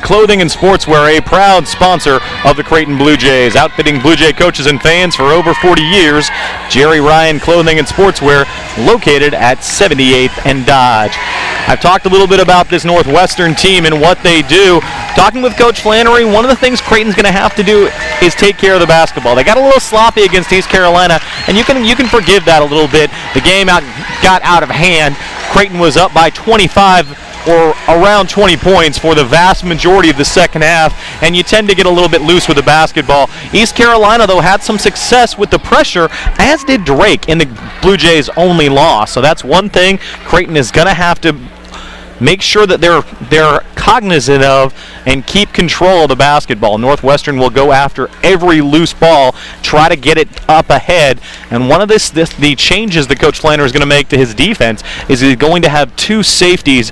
Clothing and Sportswear, a proud sponsor of the Creighton Blue Jays, outfitting Blue Jay coaches and fans for over 40 years. Jerry Ryan Clothing and Sportswear, located at 78th and Dodge. I've talked a little bit about this Northwestern team and what they do. Talking with Coach Flannery, one of the things Creighton's going to have to do is take care of the basketball. They got a little sloppy against East Carolina, and you can forgive that a little bit. The game got out of hand. Creighton was up by 25 or around 20 points for the vast majority of the second half, and you tend to get a little bit loose with the basketball. East Carolina, though, had some success with the pressure, as did Drake in the Blue Jays' only loss. So that's one thing Creighton is going to have to make sure that they're cognizant of and keep control of the basketball. Northwestern will go after every loose ball, try to get it up ahead. And one of the changes that Coach Flannery is going to make to his defense is he's going to have two safeties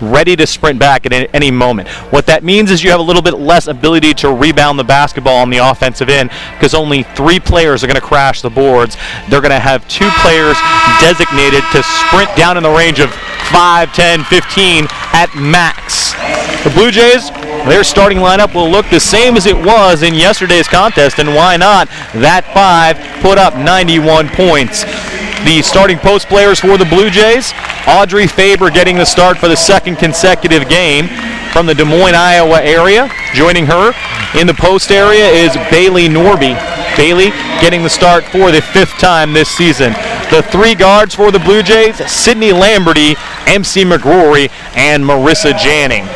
ready to sprint back at any moment. What that means is you have a little bit less ability to rebound the basketball on the offensive end, because only 3 players are going to crash the boards. They're going to have 2 players designated to sprint down in the range of 5, 10, 15 at max. The Blue Jays, their starting lineup will look the same as it was in yesterday's contest, and why not? That 5 put up 91 points. The starting post players for the Blue Jays, Audrey Faber getting the start for the second consecutive game from the Des Moines, Iowa area. Joining her in the post area is Bailey Norby. Bailey getting the start for the 5th time this season. The 3 guards for the Blue Jays, Sydney Lamberty, MC McGrory, and Marissa Janning.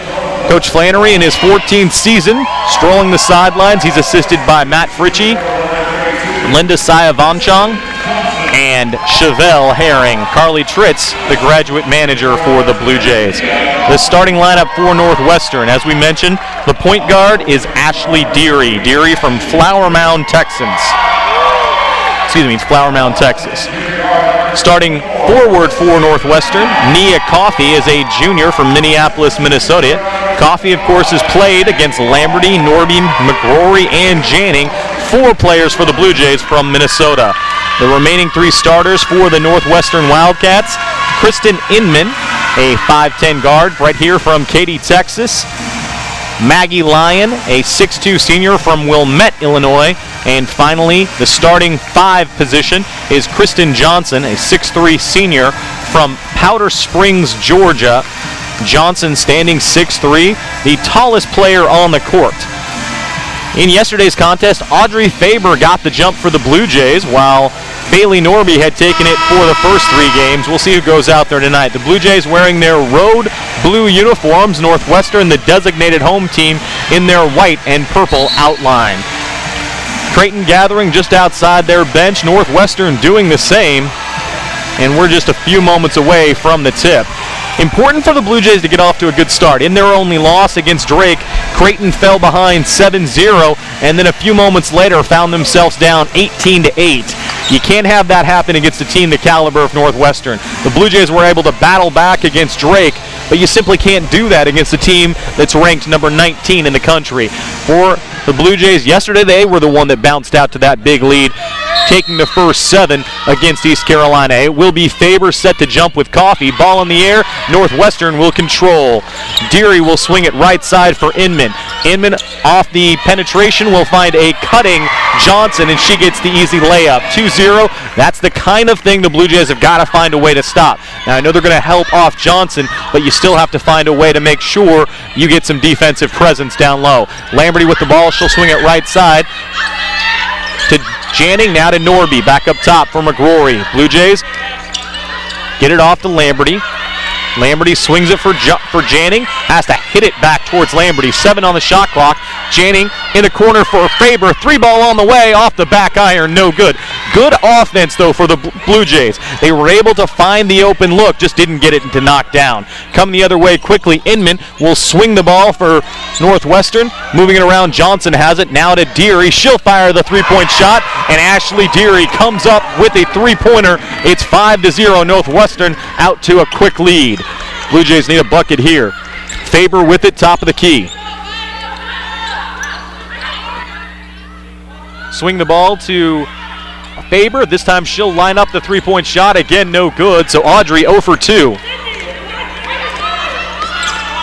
Coach Flannery in his 14th season, strolling the sidelines. He's assisted by Matt Fritchie, Linda Sayavanchang, and Chevelle Herring. Carly Tritz, the graduate manager for the Blue Jays. The starting lineup for Northwestern, as we mentioned, the point guard is Ashley Deary. Deary from Flower Mound, Texas. Starting forward for Northwestern, Nia Coffey is a junior from Minneapolis, Minnesota. Coffey, of course, has played against Lamberty, Norby, McGrory, and Janning, 4 players for the Blue Jays from Minnesota. The remaining 3 starters for the Northwestern Wildcats, Kristen Inman, a 5'10 guard right here from Katy, Texas. Maggie Lyon, a 6'2 senior from Wilmette, Illinois. And finally, the starting 5 position is Kristen Johnson, a 6'3 senior from Powder Springs, Georgia. Johnson standing 6'3", the tallest player on the court. In yesterday's contest, Audrey Faber got the jump for the Blue Jays, while Bailey Norby had taken it for the first 3 games. We'll see who goes out there tonight. The Blue Jays wearing their road blue uniforms, Northwestern, the designated home team, in their white and purple outline. Creighton gathering just outside their bench, Northwestern doing the same, and we're just a few moments away from the tip. Important for the Blue Jays to get off to a good start. In their only loss against Drake, Creighton fell behind 7-0, and then a few moments later found themselves down 18-8. You can't have that happen against a team the caliber of Northwestern. The Blue Jays were able to battle back against Drake, but you simply can't do that against a team that's ranked number 19 in the country. For the Blue Jays, yesterday they were the one that bounced out to that big lead, taking the first 7 against East Carolina. It will be Faber set to jump with Coffey. Ball in the air, Northwestern will control. Deary will swing it right side for Inman. Inman off the penetration will find a cutting Johnson, and she gets the easy layup. 2-0, that's the kind of thing the Blue Jays have got to find a way to stop. Now I know they're going to help off Johnson, but you still have to find a way to make sure you get some defensive presence down low. Lamberty with the ball, she'll swing it right side to Janning, now to Norby, back up top for McGrory. Blue Jays get it off to Lamberty. Lamberty swings it for Janning, has to hit it back towards Lamberty. 7 on the shot clock. Janning in the corner for Faber. 3 ball on the way, off the back iron, no good. Good offense, though, for the Blue Jays. They were able to find the open look, just didn't get it to knock down. Coming the other way quickly, Inman will swing the ball for Northwestern. Moving it around, Johnson has it. Now to Deary. She'll fire the 3-point shot, and Ashley Deary comes up with a 3-pointer. It's 5-0 Northwestern, out to a quick lead. Blue Jays need a bucket here. Faber with it, top of the key. Swing the ball to Faber. This time she'll line up the 3-point shot. Again, no good. So Audrey 0 for 2.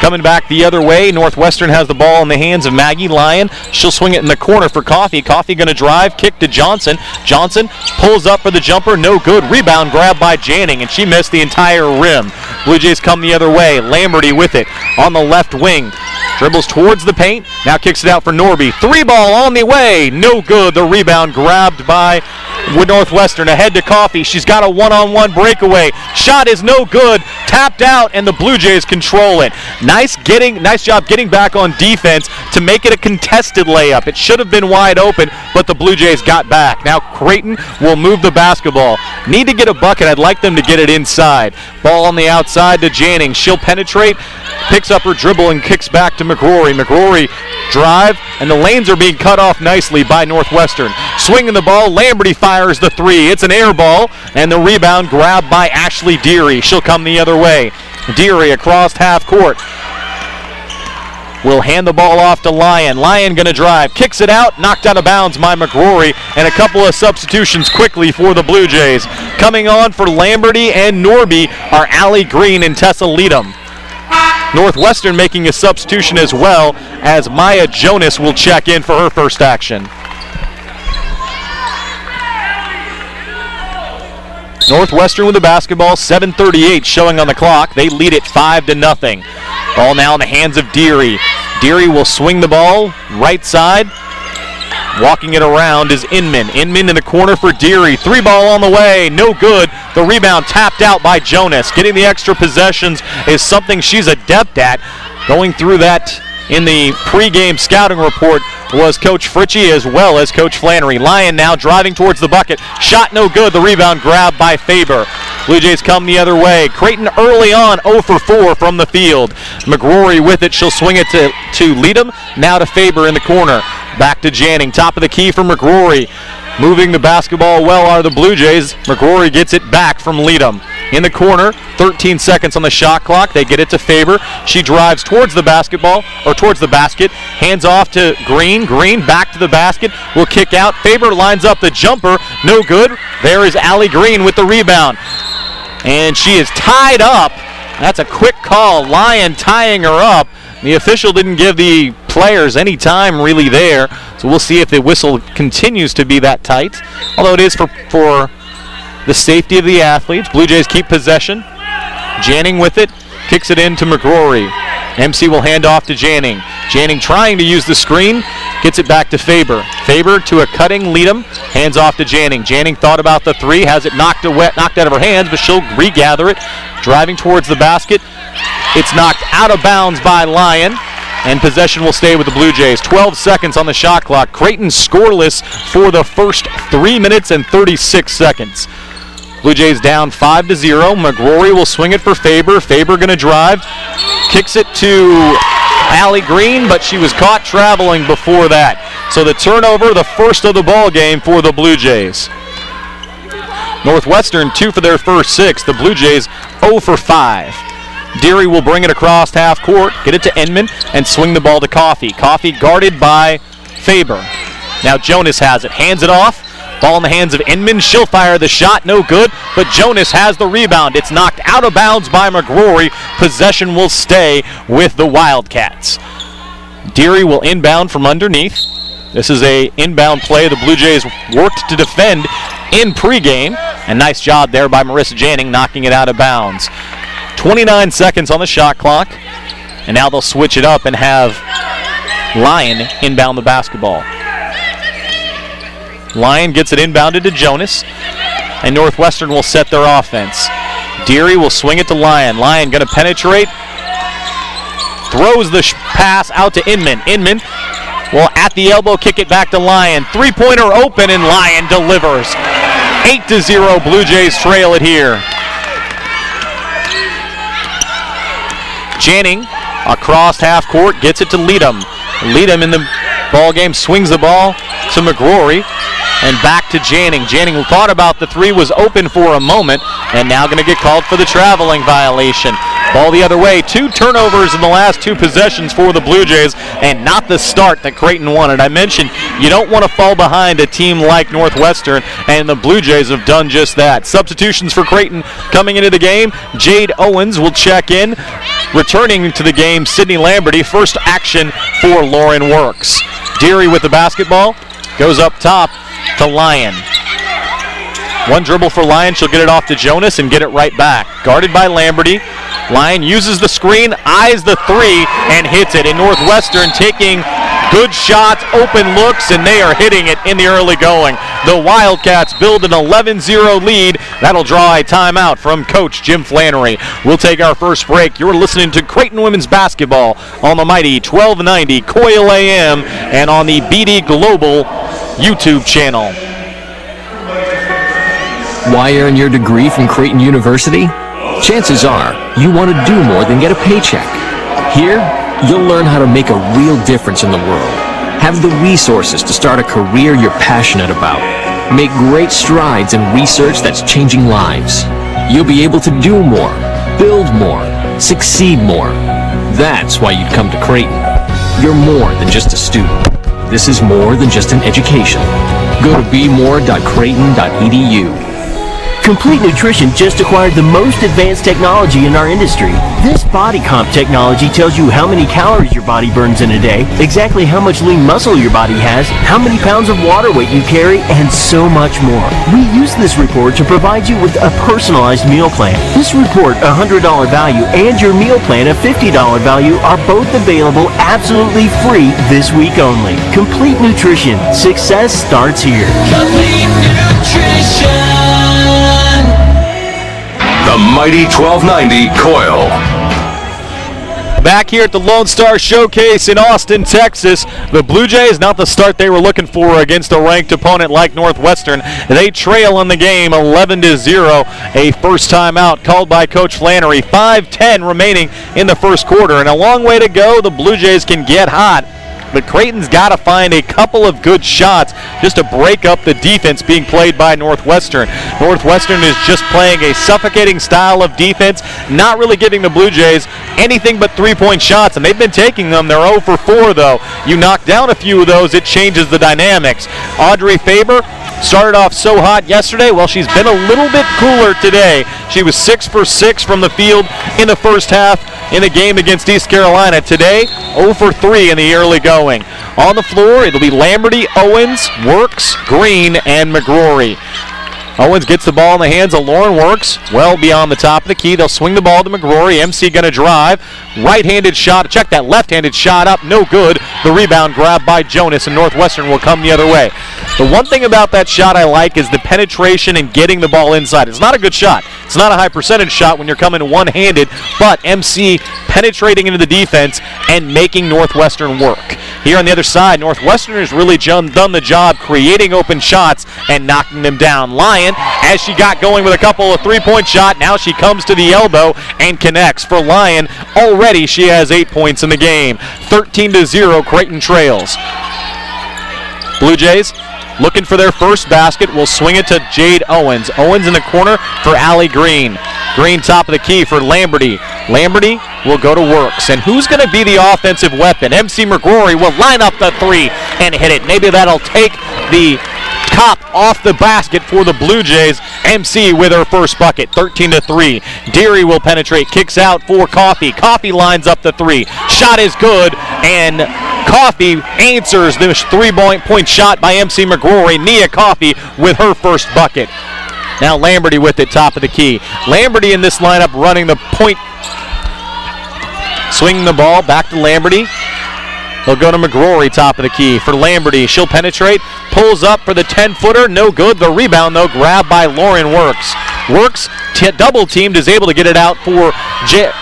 Coming back the other way, Northwestern has the ball in the hands of Maggie Lyon. She'll swing it in the corner for Coffee. Coffee going to drive, kick to Johnson. Johnson pulls up for the jumper, no good. Rebound grab by Janning, and she missed the entire rim. Blue Jays come the other way. Lamberty with it on the left wing. Dribbles towards the paint, now kicks it out for Norby. 3-ball on the way, no good. The rebound grabbed by Northwestern. Ahead to Coffee, she's got a one-on-one breakaway. Shot is no good, tapped out, and the Blue Jays control it. Nice job getting back on defense to make it a contested layup. It should have been wide open, but the Blue Jays got back. Now Creighton will move the basketball. Need to get a bucket. I'd like them to get it inside. Ball on the outside to Janning. She'll penetrate, picks up her dribble, and kicks back to McGrory. McGrory drive, and the lanes are being cut off nicely by Northwestern. Swinging the ball, Lamberty fires the three. It's an air ball, and the rebound grabbed by Ashley Deary. She'll come the other way. Deary across half court. Will hand the ball off to Lyon. Lyon going to drive, kicks it out, knocked out of bounds by McGrory, and a couple of substitutions quickly for the Blue Jays. Coming on for Lamberty and Norby are Allie Green and Tessa Leadham. Northwestern making a substitution as well, as Maya Jonas will check in for her first action. Northwestern with the basketball, 7:38 showing on the clock. They lead it 5-0. Ball now in the hands of Deary. Deary will swing the ball right side. Walking it around is Inman. Inman in the corner for Deary. 3-ball on the way, no good. The rebound tapped out by Jonas. Getting the extra possessions is something she's adept at. Going through that in the pregame scouting report was Coach Fritchie as well as Coach Flannery. Lyon now driving towards the bucket. Shot no good. The rebound grabbed by Faber. Blue Jays come the other way. Creighton early on 0 for 4 from the field. McGrory with it. She'll swing it to Leadham. Now to Faber in the corner. Back to Janning. Top of the key for McGrory. Moving the basketball well are the Blue Jays. McGrory gets it back from Leadham. In the corner, 13 seconds on the shot clock. They get it to Faber. She drives towards the basketball, or towards the basket. Hands off to Green. Green back to the basket. Will kick out. Faber lines up the jumper. No good. There is Allie Green with the rebound. And she is tied up. That's a quick call. Lyon tying her up. The official didn't give the players any time really there. So we'll see if the whistle continues to be that tight. Although it is for the safety of the athletes. Blue Jays keep possession. Janning with it. Kicks it in to McGrory. MC will hand off to Janning. Janning trying to use the screen. Gets it back to Faber. Faber to a cutting Leadham. Hands off to Janning. Janning thought about the three. Has it knocked out of her hands, but she'll regather it. Driving towards the basket. It's knocked out of bounds by Lyon. And possession will stay with the Blue Jays. 12 seconds on the shot clock. Creighton scoreless for the first 3 minutes and 36 seconds. Blue Jays down 5-0. McGrory will swing it for Faber. Faber going to drive. Kicks it to Allie Green, but she was caught traveling before that. So the turnover, the first of the ball game for the Blue Jays. Northwestern 2 for their first 6. The Blue Jays 0 for 5. Deary will bring it across half court, get it to Inman, and swing the ball to Coffee. Coffee guarded by Faber. Now Jonas has it, hands it off. Ball in the hands of Inman. She'll fire the shot, no good, but Jonas has the rebound. It's knocked out of bounds by McGrory. Possession will stay with the Wildcats. Deary will inbound from underneath. This is a inbound play the Blue Jays worked to defend in pregame. And nice job there by Marissa Janning knocking it out of bounds. 29 seconds on the shot clock. And now they'll switch it up and have Lyon inbound the basketball. Lyon gets it inbounded to Jonas. And Northwestern will set their offense. Deary will swing it to Lyon. Lyon going to penetrate. Throws the pass out to Inman. Inman will at the elbow kick it back to Lyon. Three-pointer open and Lyon delivers. 8-0 Blue Jays trail it here. Janning across half court gets it to Leadham. Leadham in the ball game swings the ball to McGrory and back to Janning. Janning thought about the three, was open for a moment, and now going to get called for the traveling violation. Ball the other way. 2 turnovers in the last 2 possessions for the Blue Jays, and not the start that Creighton wanted. I mentioned you don't want to fall behind a team like Northwestern, and the Blue Jays have done just that. Substitutions for Creighton coming into the game. Jade Owens will check in. Returning to the game, Sydney Lamberty. First action for Lauren Works. Deary with the basketball. Goes up top to Lyon. One dribble for Lyon. She'll get it off to Jonas and get it right back. Guarded by Lamberty. Lyon uses the screen, eyes the 3, and hits it. In Northwestern taking good shots, open looks, and they are hitting it in the early going. The Wildcats build an 11-0 lead. That'll draw a timeout from Coach Jim Flannery. We'll take our first break. You're listening to Creighton Women's Basketball on the mighty 1290 Coil AM and on the BD Global YouTube channel. Why earn your degree from Creighton University? Chances are you want to do more than get a paycheck. Here, you'll learn how to make a real difference in the world. Have the resources to start a career you're passionate about. Make great strides in research that's changing lives. You'll be able to do more, build more, succeed more. That's why you'd come to Creighton. You're more than just a student. This is more than just an education. Go to bemore.creighton.edu. Complete Nutrition just acquired the most advanced technology in our industry. This body comp technology tells you how many calories your body burns in a day, exactly how much lean muscle your body has, how many pounds of water weight you carry, and so much more. We use this report to provide you with a personalized meal plan. This report, a $100 value, and your meal plan, a $50 value, are both available absolutely free this week only. Complete Nutrition. Success starts here. Complete Nutrition. The mighty 1290 Coil. Back here at the Lonestar Showcase in Austin, Texas, the Blue Jays, not the start they were looking for against a ranked opponent like Northwestern. They trail in the game 11-0. A first timeout called by Coach Flannery. 5:10 remaining in the first quarter, and a long way to go. The Blue Jays can get hot, but Creighton's got to find a couple of good shots just to break up the defense being played by Northwestern. Northwestern is just playing a suffocating style of defense, not really giving the Blue Jays anything but three-point shots, and they've been taking them. They're 0 for 4, though. You knock down a few of those, it changes the dynamics. Audrey Faber started off so hot yesterday. Well, she's been a little bit cooler today. She was 6 for 6 from the field in the first half in the game against East Carolina. Today, 0 for 3 in the early going. On the floor, it'll be Lamberty, Owens, Works, Green, and McGrory. Owens gets the ball in the hands of Lauren Works, well beyond the top of the key. They'll swing the ball to McGrory. MC going to drive. Right-handed shot. Check that left-handed shot up. No good. The rebound grabbed by Jonas, and Northwestern will come the other way. The one thing about that shot I like is the penetration and getting the ball inside. It's not a good shot. It's not a high percentage shot when you're coming one-handed, but MC penetrating into the defense and making Northwestern work. Here on the other side, Northwestern has really done the job creating open shots and knocking them down. Lyon, as she got going with a couple of three-point shot, now she comes to the elbow and connects. For Lyon, already she has 8 points in the game. 13-0, Creighton trails. Blue Jays looking for their first basket. Will swing it to Jade Owens. Owens in the corner for Allie Green. Green top of the key for Lamberty. Lamberty will go to Works. And who's going to be the offensive weapon? MC McGrory will line up the three and hit it. Maybe that'll take the top off the basket for the Blue Jays. MC with her first bucket, 13-3. Deary will penetrate, kicks out for Coffey. Coffey lines up the three. Shot is good, and Coffey answers the three-point shot by MC McGrory. Nia Coffey with her first bucket. Now Lamberty with it, top of the key. Lamberty in this lineup running the point. Swinging the ball back to Lamberty. They'll go to McGrory, top of the key. For Lamberty, she'll penetrate, pulls up for the 10-footer, no good. The rebound, though, grabbed by Lauren Works. Works, double-teamed, is able to get it out for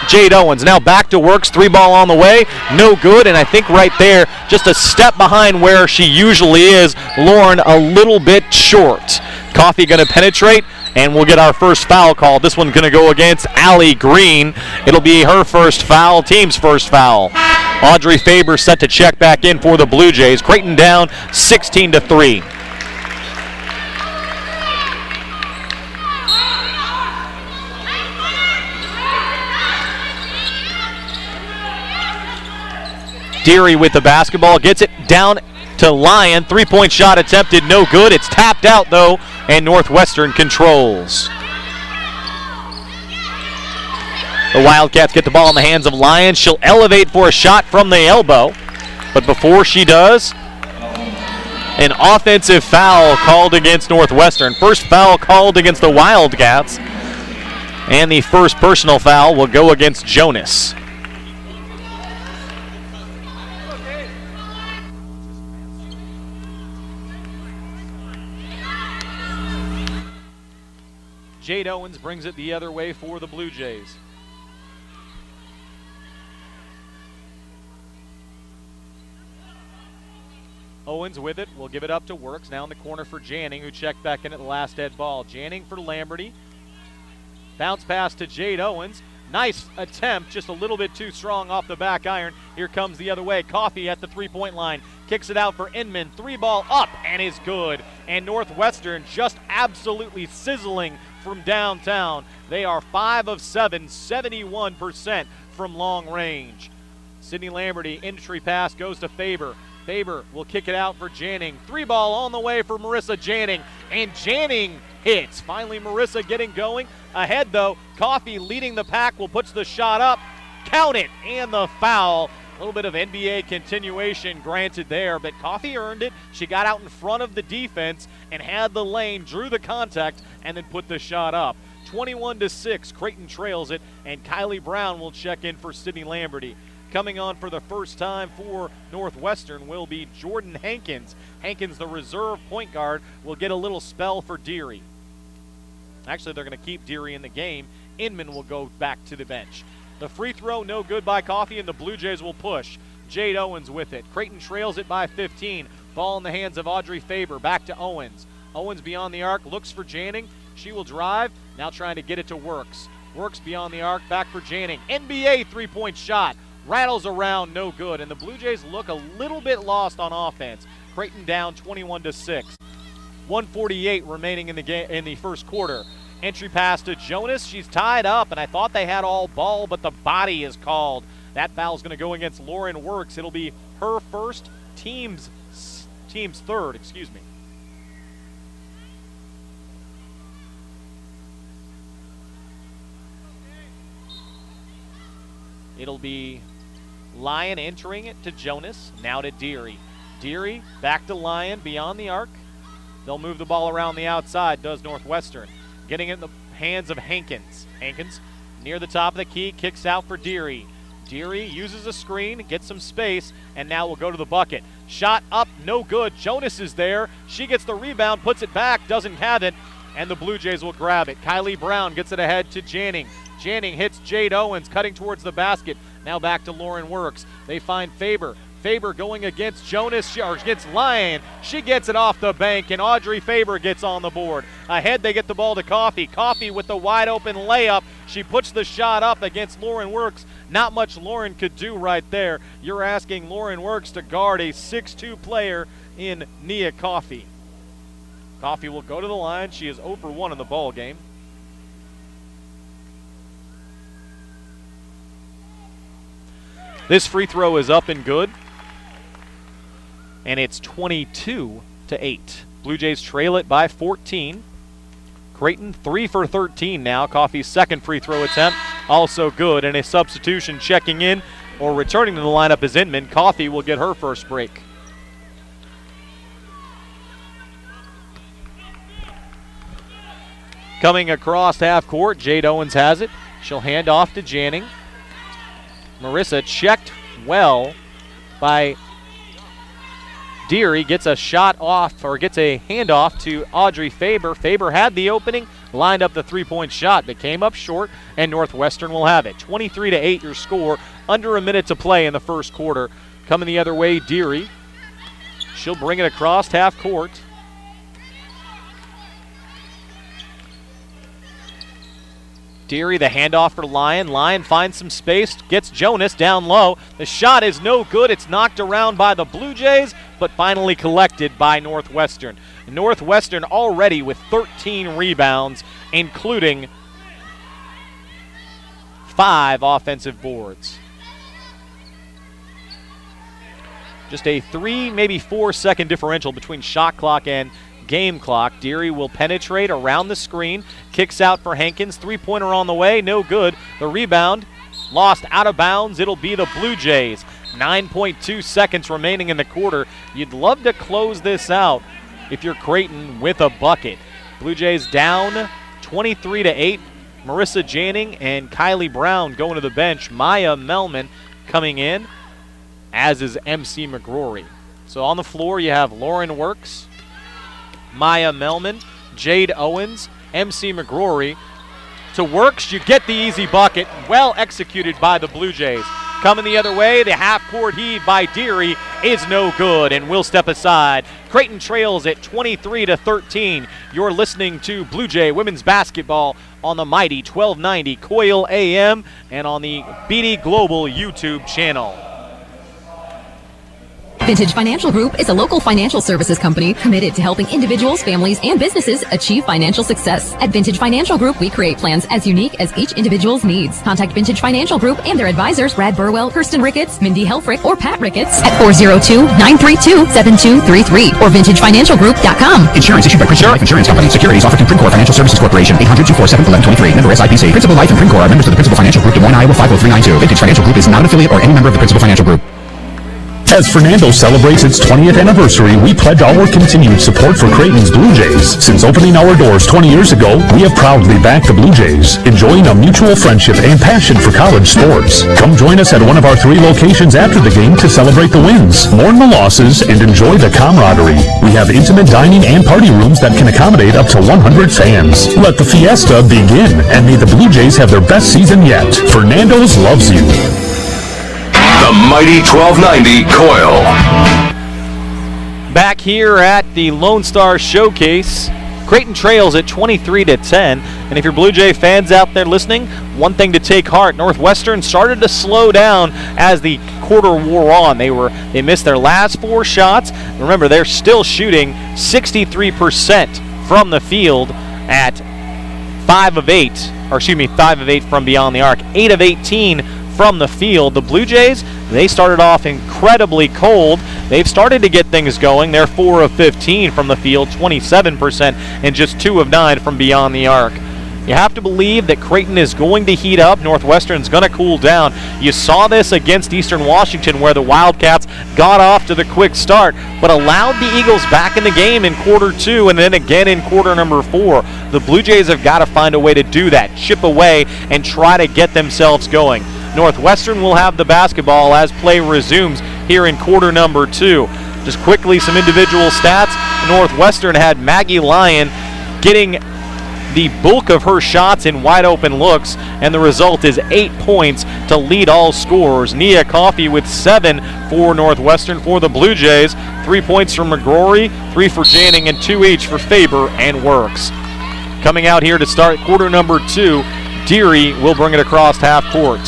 Jade Owens. Now back to Works, three ball on the way, no good, and I think right there, just a step behind where she usually is. Lauren a little bit short. Coffey going to penetrate, and we'll get our first foul call. This one's going to go against Allie Green. It'll be her first foul, team's first foul. Audrey Faber set to check back in for the Blue Jays. Creighton down 16-3. Deary with the basketball, gets it down to Lyon. Three-point shot attempted, no good. It's tapped out, though, and Northwestern controls. The Wildcats get the ball in the hands of Lyon. She'll elevate for a shot from the elbow. But before she does, an offensive foul called against Northwestern. First foul called against the Wildcats. And the first personal foul will go against Jonas. Jade Owens brings it the other way for the Blue Jays. Owens with it, will give it up to Works. Now in the corner for Janning, who checked back in at the last dead ball. Janning for Lamberty. Bounce pass to Jade Owens. Nice attempt, just a little bit too strong off the back iron. Here comes the other way. Coffey at the three-point line. Kicks it out for Inman. Three ball up and is good. And Northwestern just absolutely sizzling from downtown. They are 5 of 7, 71% from long range. Sydney Lamberty, entry pass goes to Faber. Faber will kick it out for Janning. Three ball on the way for Marissa Janning. And Janning hits. Finally, Marissa getting going. Ahead, though, Coffey leading the pack will put the shot up. Count it. And the foul. A little bit of NBA continuation granted there, but Coffey earned it. She got out in front of the defense and had the lane, drew the contact, and then put the shot up. 21-6, Creighton trails it, and Kylie Brown will check in for Sydney Lamberty. Coming on for the first time for Northwestern will be Jordan Hankins. Hankins, the reserve point guard, will get a little spell for Deary. Actually, they're going to keep Deary in the game. Inman will go back to the bench. The free throw, no good by Coffey, and the Blue Jays will push. Jade Owens with it. Creighton trails it by 15. Ball in the hands of Audrey Faber. Back to Owens. Owens beyond the arc, looks for Janning. She will drive, now trying to get it to Works. Works beyond the arc, back for Janning. NBA three-point shot. Rattles around, no good, and the Blue Jays look a little bit lost on offense. Creighton down 21-6. 1:48 remaining in the game in the first quarter. Entry pass to Jonas. She's tied up, and I thought they had all ball, but the body is called. That foul's going to go against Lauren Works. It'll be her first, team's third, excuse me. It'll be Lyon entering it to Jonas, now to Deary. Deary back to Lyon beyond the arc. They'll move the ball around the outside, does Northwestern. Getting it in the hands of Hankins. Hankins near the top of the key, kicks out for Deary. Deary uses a screen, gets some space, and now will go to the bucket. Shot up, no good. Jonas is there. She gets the rebound, puts it back, doesn't have it, and the Blue Jays will grab it. Kylie Brown gets it ahead to Janning. Janning hits Jade Owens, cutting towards the basket. Now back to Lauren Works. They find Faber. Faber going against Jonas, or against Lyon. She gets it off the bank, and Audrey Faber gets on the board. Ahead, they get the ball to Coffey. Coffey with the wide open layup. She puts the shot up against Lauren Works. Not much Lauren could do right there. You're asking Lauren Works to guard a 6'2 player in Nia Coffey. Coffey will go to the line. She is 0 for 1 in the ball game. This free throw is up and good. And it's 22-8. Blue Jays trail it by 14. Creighton 3 for 13 now. Coffey's second free throw attempt also good. And a substitution checking in or returning to the lineup is Inman. Coffey will get her first break. Coming across half court, Jade Owens has it. She'll hand off to Janning. Marissa checked well by Deary, gets a shot off, or gets a handoff to Audrey Faber. Faber had the opening, lined up the three-point shot, but came up short, and Northwestern will have it. 23-8 your score, under a minute to play in the first quarter. Coming the other way, Deary. She'll bring it across half court. Deary, the handoff for Lyon. Lyon finds some space, gets Jonas down low. The shot is no good. It's knocked around by the Blue Jays, but finally collected by Northwestern. Northwestern already with 13 rebounds, including 5 offensive boards. Just a 3, maybe 4 second differential between shot clock and game clock. Deary will penetrate around the screen, kicks out for Hankins. 3-pointer on the way, no good. The rebound lost out of bounds. It'll be the Blue Jays. 9.2 seconds remaining in the quarter. You'd love to close this out if you're Creighton with a bucket. Blue Jays down 23-8. Marissa Janning and Kylie Brown going to the bench. Maya Melman coming in, as is MC McGrory. So on the floor you have Lauren Works, Maya Melman, Jade Owens, MC McGrory. To Works, you get the easy bucket. Well executed by the Blue Jays. Coming the other way, the half-court heave by Deary is no good, and will step aside. Creighton trails at 23-13. You're listening to Blue Jay women's basketball on the mighty 1290 Coil AM and on the BD Global YouTube channel. Vintage Financial Group is a local financial services company committed to helping individuals, families, and businesses achieve financial success. At Vintage Financial Group, we create plans as unique as each individual's needs. Contact Vintage Financial Group and their advisors, Brad Burwell, Kirsten Ricketts, Mindy Helfrich, or Pat Ricketts at 402-932-7233 or vintagefinancialgroup.com. Insurance issued by Principal Life Insurance Company. Securities offered through Princor Financial Services Corporation. 800-247-1123. Member SIPC. Principal Life and Princor are members of the Principal Financial Group, Des Moines, Iowa 50392. Vintage Financial Group is not an affiliate or any member of the Principal Financial Group. As Fernando celebrates its 20th anniversary, we pledge our continued support for Creighton's Blue Jays. Since opening our doors 20 years ago, we have proudly backed the Blue Jays, enjoying a mutual friendship and passion for college sports. Come join us at one of our 3 locations after the game to celebrate the wins, mourn the losses, and enjoy the camaraderie. We have intimate dining and party rooms that can accommodate up to 100 fans. Let the fiesta begin, and may the Blue Jays have their best season yet. Fernando's loves you. The mighty 1290 Coil. Back here at the Lonestar Showcase, Creighton trails at 23-10. And if you're Blue Jay fans out there listening, one thing to take heart: Northwestern started to slow down as the quarter wore on. They missed their last 4 shots. Remember, they're still shooting 63% from the field at 5 of 8 from beyond the arc, 8 of 18 from the field. The Blue Jays, they started off incredibly cold. They've started to get things going. They're 4 of 15 from the field, 27%, and just 2 of 9 from beyond the arc. You have to believe that Creighton is going to heat up. Northwestern's going to cool down. You saw this against Eastern Washington, where the Wildcats got off to the quick start, but allowed the Eagles back in the game in quarter 2 and then again in quarter number 4. The Blue Jays have got to find a way to do that, chip away and try to get themselves going. Northwestern will have the basketball as play resumes here in quarter number 2. Just quickly, some individual stats. Northwestern had Maggie Lyon getting the bulk of her shots in wide open looks, and the result is 8 points to lead all scorers. Nia Coffey with 7 for Northwestern. For the Blue Jays, 3 points from McGrory, 3 for Janning, and 2 each for Faber and Works. Coming out here to start quarter number 2, Deary will bring it across half court.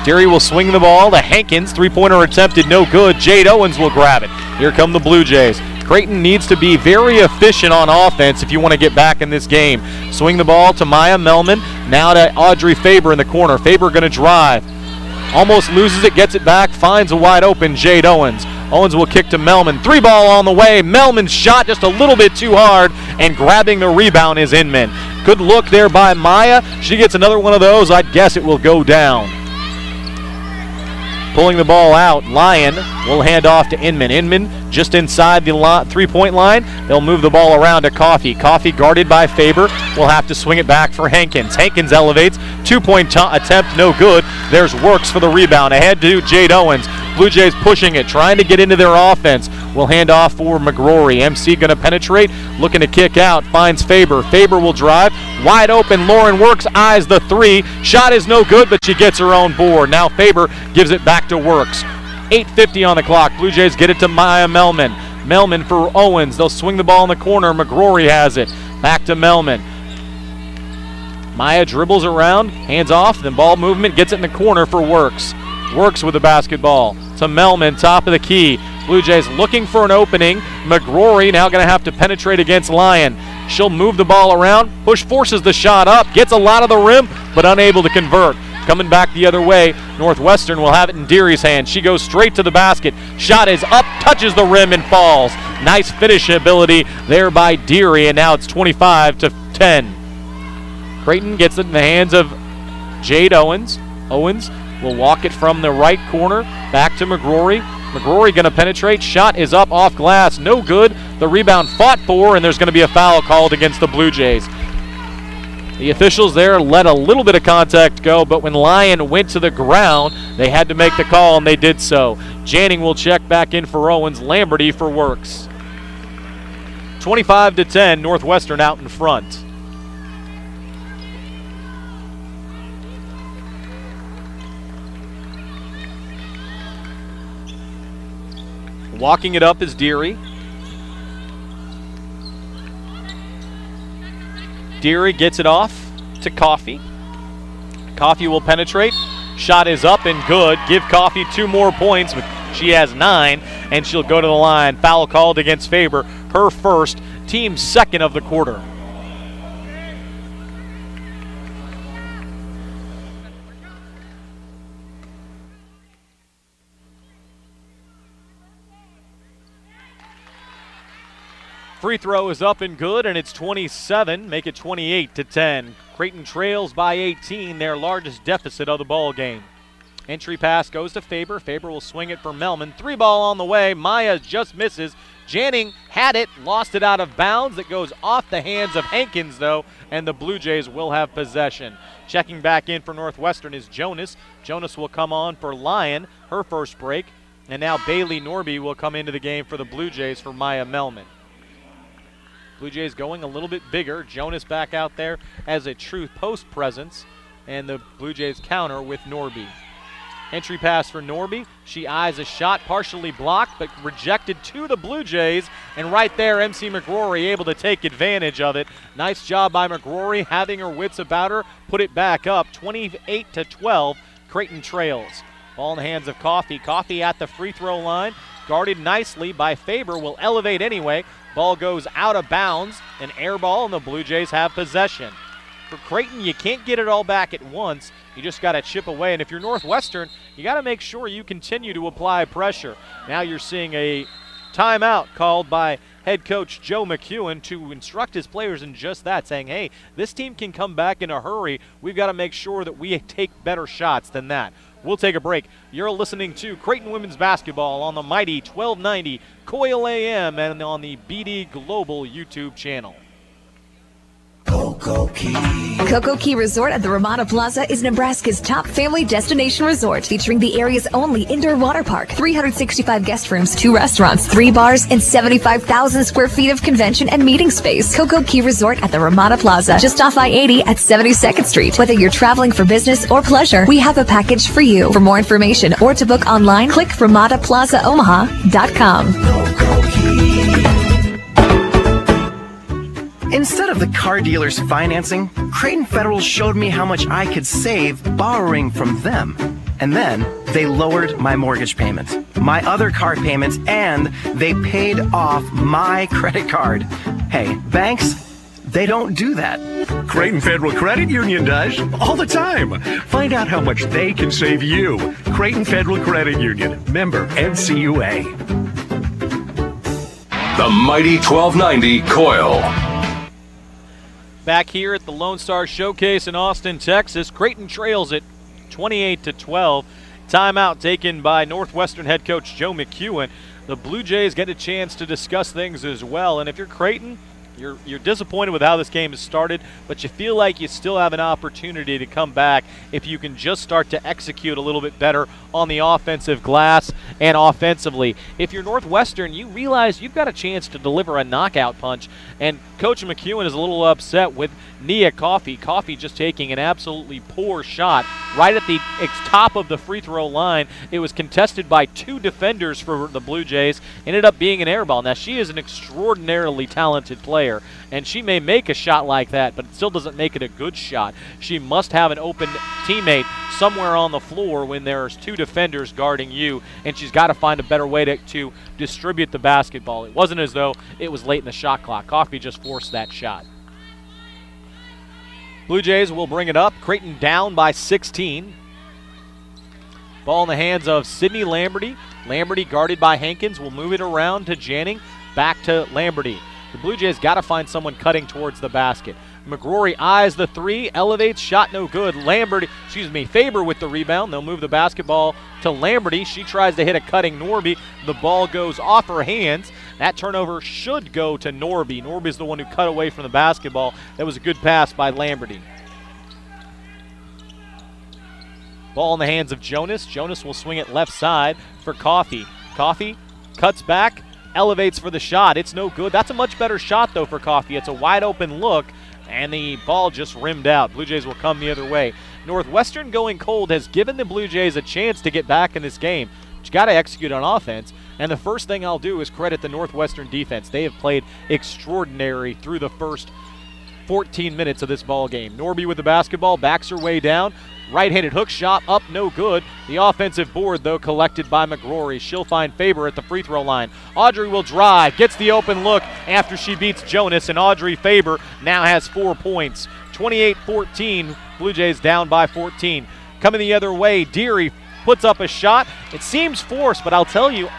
Deary will swing the ball to Hankins. 3-pointer attempted, no good. Jade Owens will grab it. Here come the Blue Jays. Creighton needs to be very efficient on offense if you want to get back in this game. Swing the ball to Maya Melman. Now to Audrey Faber in the corner. Faber going to drive. Almost loses it, gets it back, finds a wide open Jade Owens. Owens will kick to Melman. 3-ball on the way. Melman's shot just a little bit too hard, and grabbing the rebound is Inman. Good look there by Maya. She gets another one of those. I'd guess it will go down. Pulling the ball out, Lyon will hand off to Inman. Inman just inside the 3-point line. They'll move the ball around to Coffey. Coffey guarded by Faber. Will have to swing it back for Hankins. Hankins elevates. 2-point attempt, no good. There's Works for the rebound. Ahead to Jade Owens. Blue Jays pushing it, trying to get into their offense. Will hand off for McGrory. MC going to penetrate, looking to kick out. Finds Faber. Faber will drive. Wide open, Lauren Works eyes the 3. Shot is no good, but she gets her own board. Now Faber gives it back to Works. 8:50 on the clock. Blue Jays get it to Maya Melman. Melman for Owens. They'll swing the ball in the corner. McGrory has it. Back to Melman. Maya dribbles around, hands off, then ball movement, gets it in the corner for Works. Works with the basketball to Melman, top of the key. Blue Jays looking for an opening. McGrory now going to have to penetrate against Lyon. She'll move the ball around, forces the shot up, gets a lot of the rim, but unable to convert. coming back the other way. Northwestern will have it in Deary's hand. She goes straight to the basket. Shot is up, touches the rim, and falls. Nice finish ability there by Deary, and now it's 25-10. Creighton gets it in the hands of Jade Owens. Owens will walk it from the right corner back to McGrory. McGrory going to penetrate. Shot is up off glass. No good. The rebound fought for, and there's going to be a foul called against the Blue Jays. The officials there let a little bit of contact go, but when Lyon went to the ground, they had to make the call, and they did so. Janning will check back in for Owens. Lamberty for Works. 25-10, Northwestern out in front. Walking it up is Deary. Deary gets it off to Coffey. Coffey will penetrate. Shot is up and good. Give Coffey 2 more points. She has 9, and she'll go to the line. Foul called against Faber. Her first, team's second of the quarter. Free throw is up and good, and it's 27. Make it 28-10. Creighton trails by 18, their largest deficit of the ball game. Entry pass goes to Faber. Faber will swing it for Melman. 3-ball on the way. Maya just misses. Janning had it, lost it out of bounds. It goes off the hands of Hankins, though, and the Blue Jays will have possession. Checking back in for Northwestern is Jonas. Jonas will come on for Lyon, her first break. And now Bailey Norby will come into the game for the Blue Jays for Maya Melman. Blue Jays going a little bit bigger. Jonas back out there as a true post presence, and the Blue Jays counter with Norby. Entry pass for Norby. She eyes a shot, partially blocked, but rejected to the Blue Jays, and right there, MC McGrory able to take advantage of it. Nice job by McGrory, having her wits about her, put it back up. 28-12, Creighton trails. Ball in the hands of Coffey. Coffey at the free throw line, guarded nicely by Faber, will elevate anyway. Ball goes out of bounds, an air ball, and the Blue Jays have possession. For Creighton, you can't get it all back at once. You just got to chip away. And if you're Northwestern, you got to make sure you continue to apply pressure. Now you're seeing a timeout called by head coach Joe McEwen to instruct his players in just that, saying, hey, this team can come back in a hurry. We've got to make sure that we take better shots than that. We'll take a break. You're listening to Creighton Women's Basketball on the mighty 1290 Coil AM and on the BD Global YouTube channel. Cocoa Key Resort at the Ramada Plaza is Nebraska's top family destination resort, featuring the area's only indoor water park, 365 guest rooms, 2 restaurants, 3 bars, and 75,000 square feet of convention and meeting space. Cocoa Key Resort at the Ramada Plaza, just off I-80 at 72nd Street. Whether you're traveling for business or pleasure, we have a package for you. For more information or to book online, click RamadaPlazaOmaha.com. Instead of the car dealer's financing, Creighton Federal showed me how much I could save borrowing from them. And then they lowered my mortgage payment, my other car payments, and they paid off my credit card. Hey, banks, they don't do that. Creighton Federal Credit Union does, all the time. Find out how much they can save you. Creighton Federal Credit Union, member NCUA. The mighty 1290 Coil. Back here at the Lonestar Showcase in Austin, Texas, Creighton trails it 28-12. Timeout taken by Northwestern head coach Joe McEwen. The Blue Jays get a chance to discuss things as well. And if you're Creighton, you're disappointed with how this game has started, but you feel like you still have an opportunity to come back if you can just start to execute a little bit better on the offensive glass and offensively. If you're Northwestern, you realize you've got a chance to deliver a knockout punch, and Coach McEwen is a little upset with Nia Coffey. Coffey just taking an absolutely poor shot right at the top of the free throw line. It was contested by 2 defenders for the Blue Jays. Ended up being an air ball. Now, she is an extraordinarily talented player, and she may make a shot like that, but it still doesn't make it a good shot. She must have an open teammate somewhere on the floor when there's 2 defenders guarding you, and she's got to find a better way to distribute the basketball. It wasn't as though it was late in the shot clock. Coffey just forced that shot. Blue Jays will bring it up. Creighton down by 16. Ball in the hands of Sidney Lamberty. Lamberty guarded by Hankins will move it around to Janning. Back to Lamberty. The Blue Jays got to find someone cutting towards the basket. McGrory eyes the three, elevates, shot no good. Faber with the rebound. They'll move the basketball to Lamberty. She tries to hit a cutting Norby. The ball goes off her hands. That turnover should go to Norby. Norby's the one who cut away from the basketball. That was a good pass by Lamberty. Ball in the hands of Jonas. Jonas will swing it left side for Coffey. Coffey cuts back, elevates for the shot. It's no good. That's a much better shot, though, for Coffey. It's a wide open look, and the ball just rimmed out. Blue Jays will come the other way. Northwestern going cold has given the Blue Jays a chance to get back in this game. But you got to execute on offense, and the first thing I'll do is credit the Northwestern defense. They have played extraordinary through the first 14 minutes of this ball game. Norby with the basketball, backs her way down. Right-handed hook shot up, no good. The offensive board, though, collected by McGrory. She'll find Faber at the free throw line. Audrey will drive, gets the open look after she beats Jonas, and Audrey Faber now has 4 points. 28-14, Blue Jays down by 14. Coming the other way, Deary puts up a shot. It seems forced, but I'll tell you,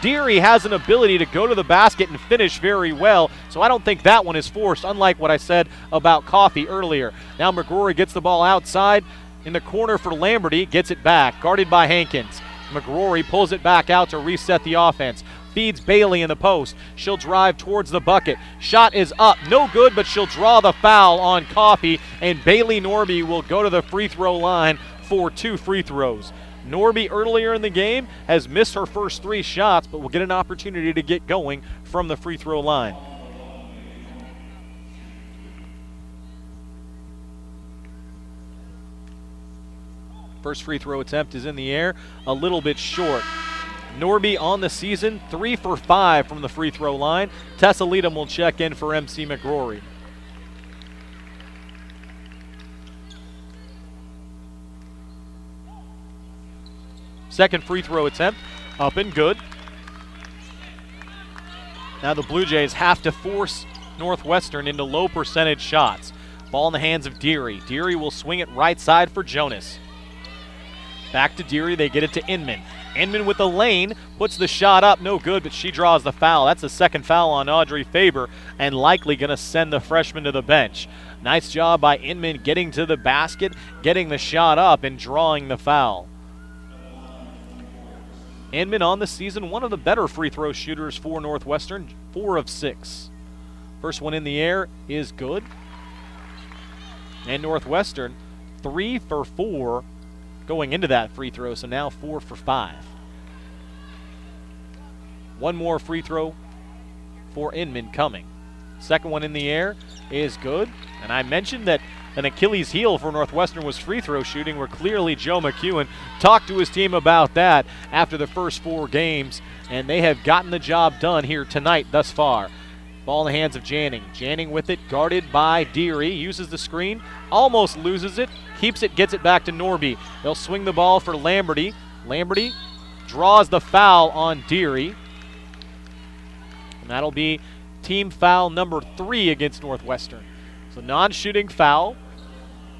Deary has an ability to go to the basket and finish very well, so I don't think that one is forced, unlike what I said about Coffey earlier. Now McGrory gets the ball outside. In the corner for Lamberty, gets it back, guarded by Hankins. McGrory pulls it back out to reset the offense. Feeds Bailey in the post. She'll drive towards the bucket. Shot is up, no good, but she'll draw the foul on Coffey, and Bailey Norby will go to the free throw line for 2 free throws. Norby earlier in the game has missed her first 3 shots, but will get an opportunity to get going from the free throw line. First free throw attempt is in the air, a little bit short. Norby on the season, 3 for 5 from the free throw line. Tessa Leadham will check in for MC McGrory. Second free throw attempt, up and good. Now the Blue Jays have to force Northwestern into low percentage shots. Ball in the hands of Deary. Deary will swing it right side for Jonas. Back to Deary, they get it to Inman. Inman with the lane, puts the shot up, no good, but she draws the foul. That's the second foul on Audrey Faber, and likely going to send the freshman to the bench. Nice job by Inman getting to the basket, getting the shot up, and drawing the foul. Inman on the season, one of the better free throw shooters for Northwestern, 4 of 6. First one in the air is good. And Northwestern, 3 for 4 going into that free throw, so now 4 for 5. One more free throw for Inman coming. Second one in the air is good. And I mentioned that an Achilles heel for Northwestern was free throw shooting, where clearly Joe McEwen talked to his team about that after the first 4 games, and they have gotten the job done here tonight thus far. Ball in the hands of Janning. Janning with it, guarded by Deary. Uses the screen, almost loses it, keeps it, gets it back to Norby. They'll swing the ball for Lamberty. Lamberty draws the foul on Deary. And that'll be team foul number 3 against Northwestern. So non-shooting foul,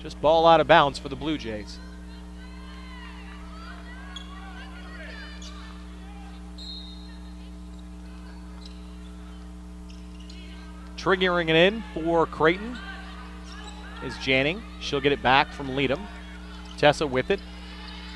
just ball out of bounds for the Blue Jays. Triggering it in for Creighton is Janning. She'll get it back from Leadham. Tessa with it.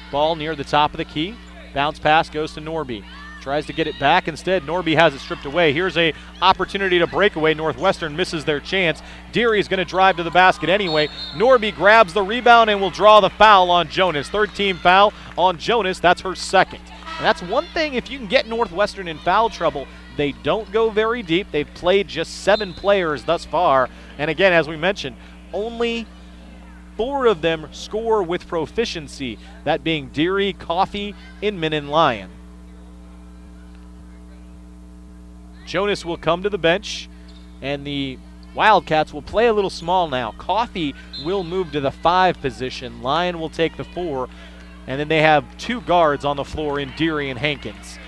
Ball near the top of the key. Bounce pass goes to Norby. Tries to get it back. Instead, Norby has it stripped away. Here's a opportunity to break away. Northwestern misses their chance. Deary's going to drive to the basket anyway. Norby grabs the rebound and will draw the foul on Jonas. Third team foul on Jonas. That's her second. And that's one thing, if you can get Northwestern in foul trouble, they don't go very deep. They've played just 7 players thus far. And again, as we mentioned, only 4 of them score with proficiency, that being Deary, Coffey, Inman, and Lyon. Jonas will come to the bench, and the Wildcats will play a little small now. Coffey will move to the 5 position. Lyon will take the 4, and then they have 2 guards on the floor in Deary and Hankins.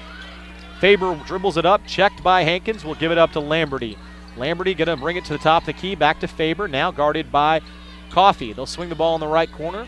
Faber dribbles it up, checked by Hankins, will give it up to Lamberty. Lamberty going to bring it to the top of the key, back to Faber, now guarded by Coffee, they'll swing the ball in the right corner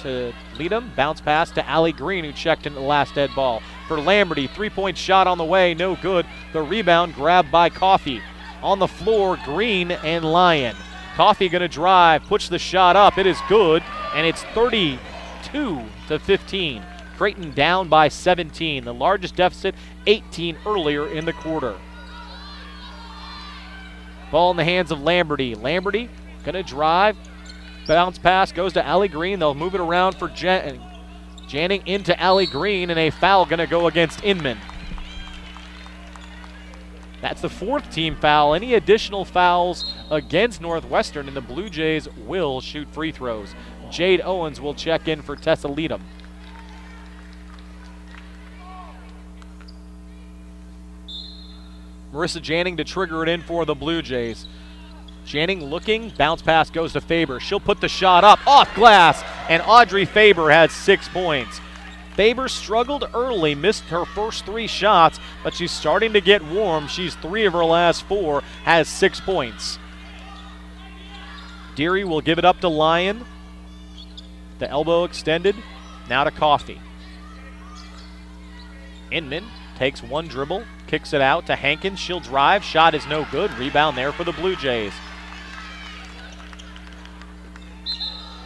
to Leadham. Bounce pass to Allie Green, who checked into the last dead ball. For Lamberty, three-point shot on the way, no good. The rebound grabbed by Coffee. On the floor, Green and Lyon. Coffee going to drive, puts the shot up. It is good, and it's 32-15. Creighton down by 17. The largest deficit, 18 earlier in the quarter. Ball in the hands of Lamberty. Lamberty going to drive. Bounce pass goes to Allie Green. They'll move it around for Janning. Janning into Allie Green, and a foul going to go against Inman. That's the fourth team foul. Any additional fouls against Northwestern, and the Blue Jays will shoot free throws. Jade Owens will check in for Tessa Leadham. Marissa Janning to trigger it in for the Blue Jays. Janning looking, bounce pass goes to Faber. She'll put the shot up, off glass, and Audrey Faber has 6 points. Faber struggled early, missed her first 3 shots, but she's starting to get warm. She's 3 of her last 4, has 6 points. Deary will give it up to Lyon. The elbow extended, now to Coffey. Inman takes one dribble, kicks it out to Hankins. She'll drive, shot is no good. Rebound there for the Blue Jays.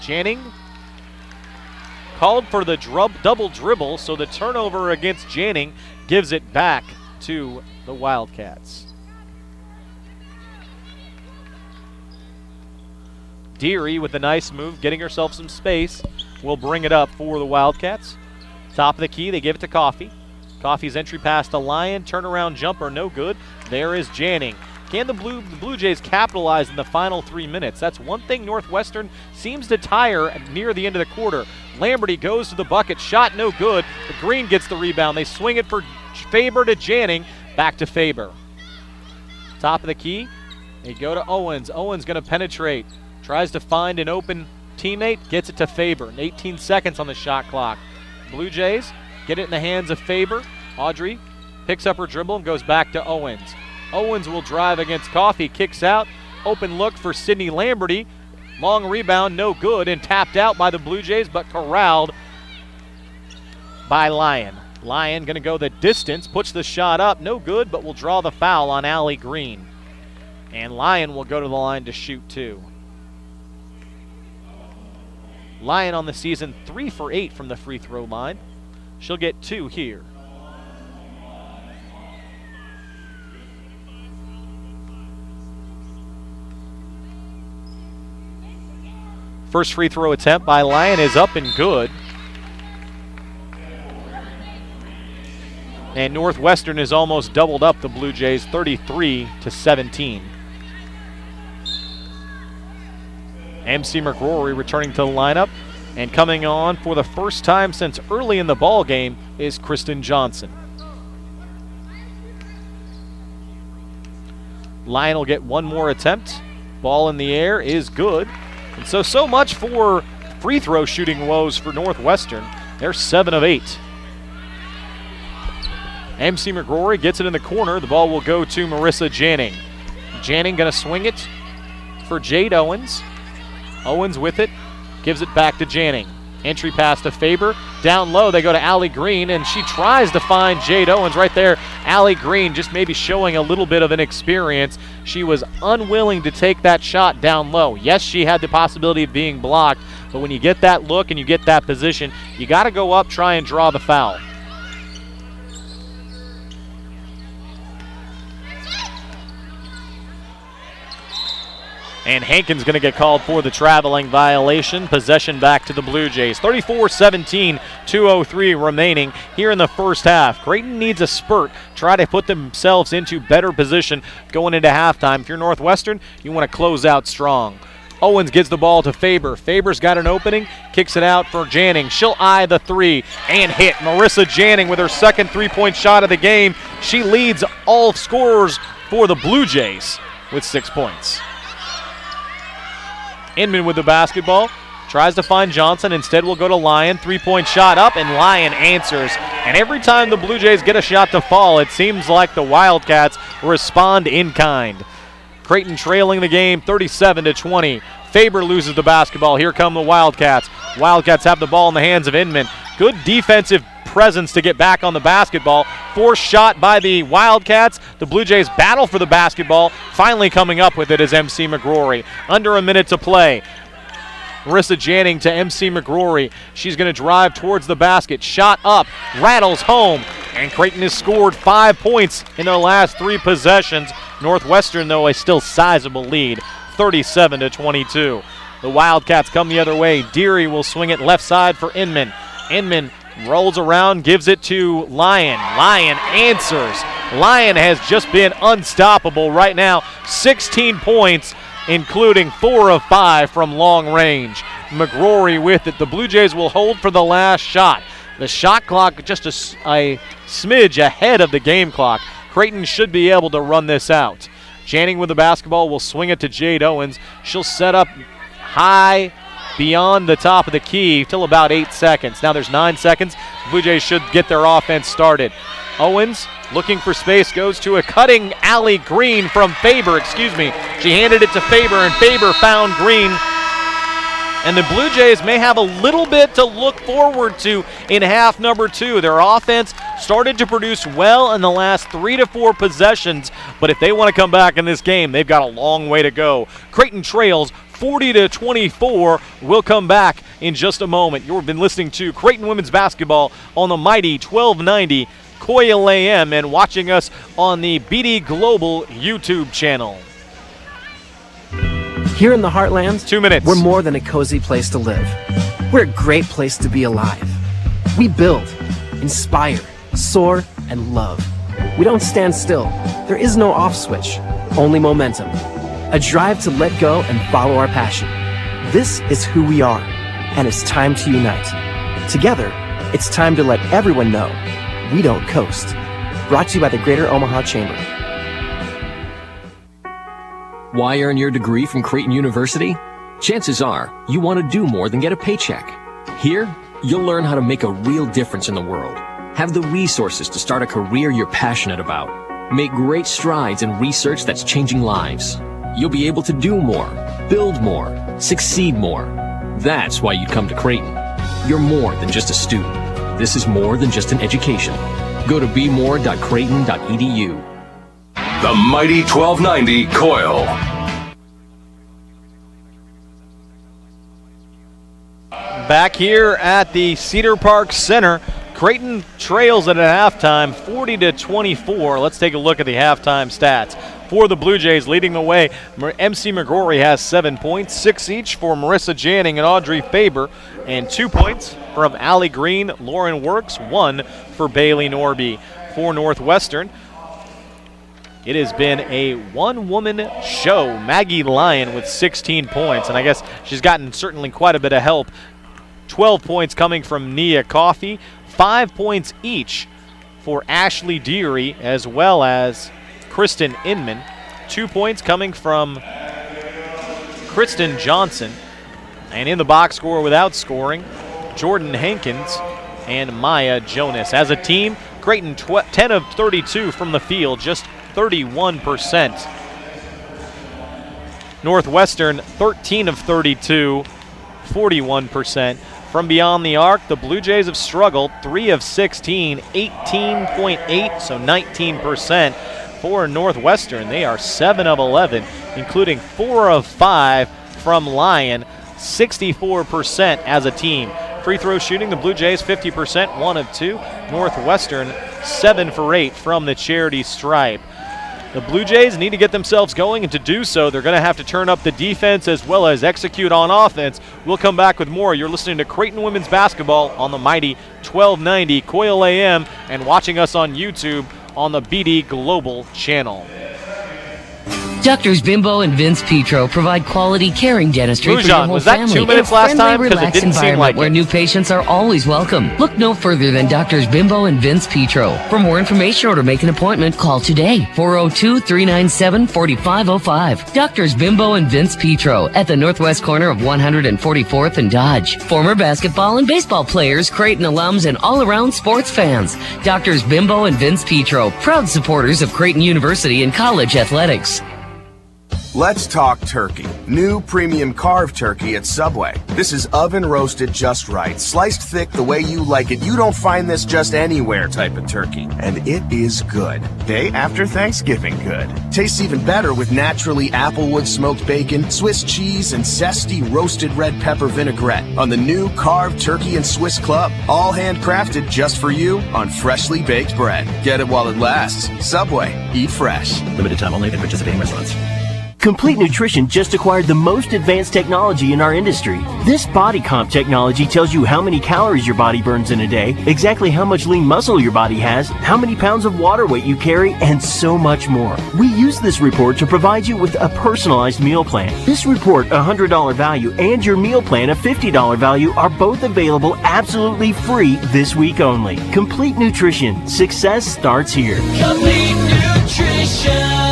Janning called for the double dribble, so the turnover against Janning gives it back to the Wildcats. Deary with a nice move, getting herself some space, will bring it up for the Wildcats. Top of the key, they give it to Coffey. Coffey's entry pass to Lyon, turnaround jumper, no good. There is Janning. Can the Blue Jays capitalize in the final 3 minutes? That's one thing Northwestern seems to tire near the end of the quarter. Lamberty goes to the bucket, shot no good. The Green gets the rebound. They swing it for Faber to Janning, back to Faber. Top of the key, they go to Owens. Owens going to penetrate, tries to find an open teammate, gets it to Faber. 18 seconds on the shot clock. Blue Jays get it in the hands of Faber. Audrey picks up her dribble and goes back to Owens. Owens will drive against Coffey, kicks out. Open look for Sydney Lamberty. Long rebound, no good, and tapped out by the Blue Jays, but corralled by Lyon. Lyon going to go the distance, puts the shot up, no good, but will draw the foul on Allie Green. And Lyon will go to the line to shoot 2. Lyon on the season 3 for 8 from the free throw line. She'll get 2 here. First free throw attempt by Lyon is up and good. And Northwestern has almost doubled up the Blue Jays, 33-17. MC McGrory returning to the lineup, and coming on for the first time since early in the ball game is Kristen Johnson. Lyon will get one more attempt. Ball in the air is good. And so much for free throw shooting woes for Northwestern. They're 7 of 8. MC McGrory gets it in the corner. The ball will go to Marissa Janning. Janning going to swing it for Jade Owens. Owens with it, gives it back to Janning. Entry pass to Faber. Down low, they go to Allie Green, and she tries to find Jade Owens right there. Allie Green just maybe showing a little bit of inexperience. She was unwilling to take that shot down low. Yes, she had the possibility of being blocked, but when you get that look and you get that position, you got to go up, try and draw the foul. And Hankins going to get called for the traveling violation. Possession back to the Blue Jays. 34-17, 2:03 remaining here in the first half. Creighton needs a spurt. Try to put themselves into better position going into halftime. If you're Northwestern, you want to close out strong. Owens gives the ball to Faber. Faber's got an opening, kicks it out for Janning. She'll eye the 3 and hit. Marissa Janning with her second three-point shot of the game. She leads all scorers for the Blue Jays with 6 points. Inman with the basketball, tries to find Johnson, instead will go to Lyon. Three-point shot up, and Lyon answers. And every time the Blue Jays get a shot to fall, it seems like the Wildcats respond in kind. Creighton trailing the game 37-20. Faber loses the basketball. Here come the Wildcats. Wildcats have the ball in the hands of Inman. Good defensive presence to get back on the basketball. Forced shot by the Wildcats. The Blue Jays battle for the basketball. Finally coming up with it is MC McGrory. Under a minute to play. Marissa Janning to MC McGrory. She's going to drive towards the basket. Shot up, rattles home, and Creighton has scored 5 points in their last 3 possessions. Northwestern, though, a still sizable lead, 37-22. The Wildcats come the other way. Deary will swing it left side for Inman. Inman rolls around, gives it to Lyon. Lyon answers. Lyon has just been unstoppable right now. 16 points, including 4 of 5 from long range. McGrory with it. The Blue Jays will hold for the last shot. The shot clock just a smidge ahead of the game clock. Creighton should be able to run this out. Janning with the basketball will swing it to Jade Owens. She'll set up high beyond the top of the key till about 8 seconds. Now there's 9 seconds. The Blue Jays should get their offense started. Owens looking for space, goes to a cutting alley Green from Faber, She handed it to Faber, and Faber found Green. And the Blue Jays may have a little bit to look forward to in half number 2. Their offense started to produce well in the last 3 to 4 possessions, but if they want to come back in this game, they've got a long way to go. Creighton trails 40-24. We'll come back in just a moment. You've been listening to Creighton women's basketball on the mighty 1290 Coil AM and watching us on the BD Global YouTube channel. Here in the Heartland, 2 minutes. We're more than a cozy place to live. We're a great place to be alive. We build, inspire, soar, and love. We don't stand still. There is no off switch, only momentum. A drive to let go and follow our passion. This is who we are, and it's time to unite. Together, it's time to let everyone know we don't coast. Brought to you by the Greater Omaha Chamber. Why earn your degree from Creighton University? Chances are you want to do more than get a paycheck. Here, you'll learn how to make a real difference in the world. Have the resources to start a career you're passionate about. Make great strides in research that's changing lives. You'll be able to do more, build more, succeed more. That's why you come to Creighton. You're more than just a student. This is more than just an education. Go to bemore.creighton.edu. The mighty 1290 Coil. Back here at the Cedar Park Center, Creighton trails at halftime 40-24. Let's take a look at the halftime stats. For the Blue Jays leading the way, MC McGrory has 7 points, 6 each for Marissa Janning and Audrey Faber, and 2 points from Allie Green, Lauren Works, 1 for Bailey Norby. For Northwestern, it has been a one-woman show. Maggie Lyon with 16 points, and I guess she's gotten certainly quite a bit of help. 12 points coming from Nia Coffey, 5 points each for Ashley Deary as well as Kristen Inman. 2 points coming from Kristen Johnson. And in the box score without scoring, Jordan Hankins and Maya Jonas. As a team, Creighton 10 of 32 from the field, just 31%. Northwestern 13 of 32, 41%. From beyond the arc, the Blue Jays have struggled. 3 of 16, 18.8, so 19%. For Northwestern, they are 7 of 11, including 4 of 5 from Lyon, 64% as a team. Free throw shooting, the Blue Jays 50%, 1 of 2. Northwestern 7 for 8 from the charity stripe. The Blue Jays need to get themselves going, and to do so, they're going to have to turn up the defense as well as execute on offense. We'll come back with more. You're listening to Creighton Women's Basketball on the mighty 1290 Coil AM and watching us on YouTube on the BD Global channel. Doctors Bimbo and Vince Petro provide quality, caring dentistry for your whole was that family 2 minutes in a last time? friendly, Because it relaxed didn't seem environment like where it. new patients are always welcome. Look no further than Doctors Bimbo and Vince Petro. For more information or to make an appointment, call today, 402-397-4505. Doctors Bimbo and Vince Petro at the northwest corner of 144th and Dodge. Former basketball and baseball players, Creighton alums, and all-around sports fans. Doctors Bimbo and Vince Petro, proud supporters of Creighton University and college athletics. Let's talk turkey. New premium carved turkey at Subway. This is oven roasted just right, sliced thick the way you like it. You don't find this just anywhere type of turkey. And it is good. Day after Thanksgiving good. Tastes even better with naturally applewood smoked bacon, Swiss cheese, and zesty roasted red pepper vinaigrette on the new carved turkey and Swiss Club. All handcrafted just for you on freshly baked bread. Get it while it lasts. Subway. Eat fresh. Limited time only at participating restaurants. Complete Nutrition just acquired the most advanced technology in our industry. This body comp technology tells you how many calories your body burns in a day, exactly how much lean muscle your body has, how many pounds of water weight you carry, and so much more. We use this report to provide you with a personalized meal plan. This report, a $100 value, and your meal plan, a $50 value, are both available absolutely free this week only. Complete Nutrition. Success starts here. Complete Nutrition.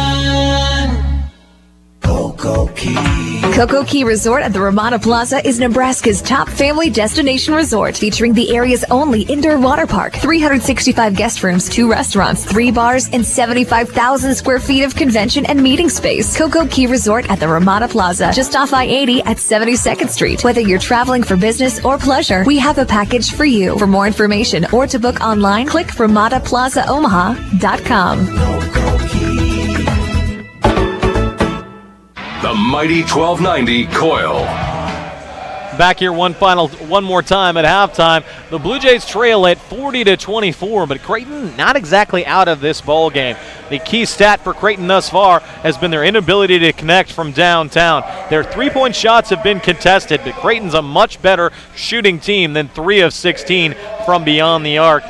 Cocoa Key Resort at the Ramada Plaza is Nebraska's top family destination resort, featuring the area's only indoor water park, 365 guest rooms, 2 restaurants, 3 bars, and 75,000 square feet of convention and meeting space. Cocoa Key Resort at the Ramada Plaza, just off I-80 at 72nd Street. Whether you're traveling for business or pleasure, we have a package for you. For more information or to book online, click RamadaPlazaOmaha.com. The mighty 1290 Coil. Back here one more time at halftime. The Blue Jays trail at 40-24, but Creighton not exactly out of this ball game. The key stat for Creighton thus far has been their inability to connect from downtown. Their three-point shots have been contested, but Creighton's a much better shooting team than 3 of 16 from beyond the arc.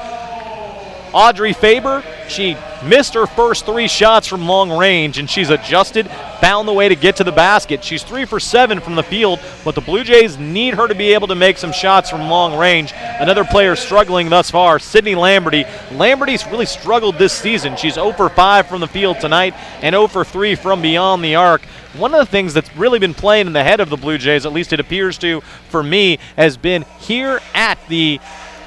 Audrey Faber, she missed her first 3 shots from long range, and she's adjusted, found the way to get to the basket. She's 3 for 7 from the field, but the Blue Jays need her to be able to make some shots from long range. Another player struggling thus far, Sydney Lamberty. Lamberty's really struggled this season. She's 0 for 5 from the field tonight and 0 for 3 from beyond the arc. One of the things that's really been playing in the head of the Blue Jays, at least it appears to for me, has been here at the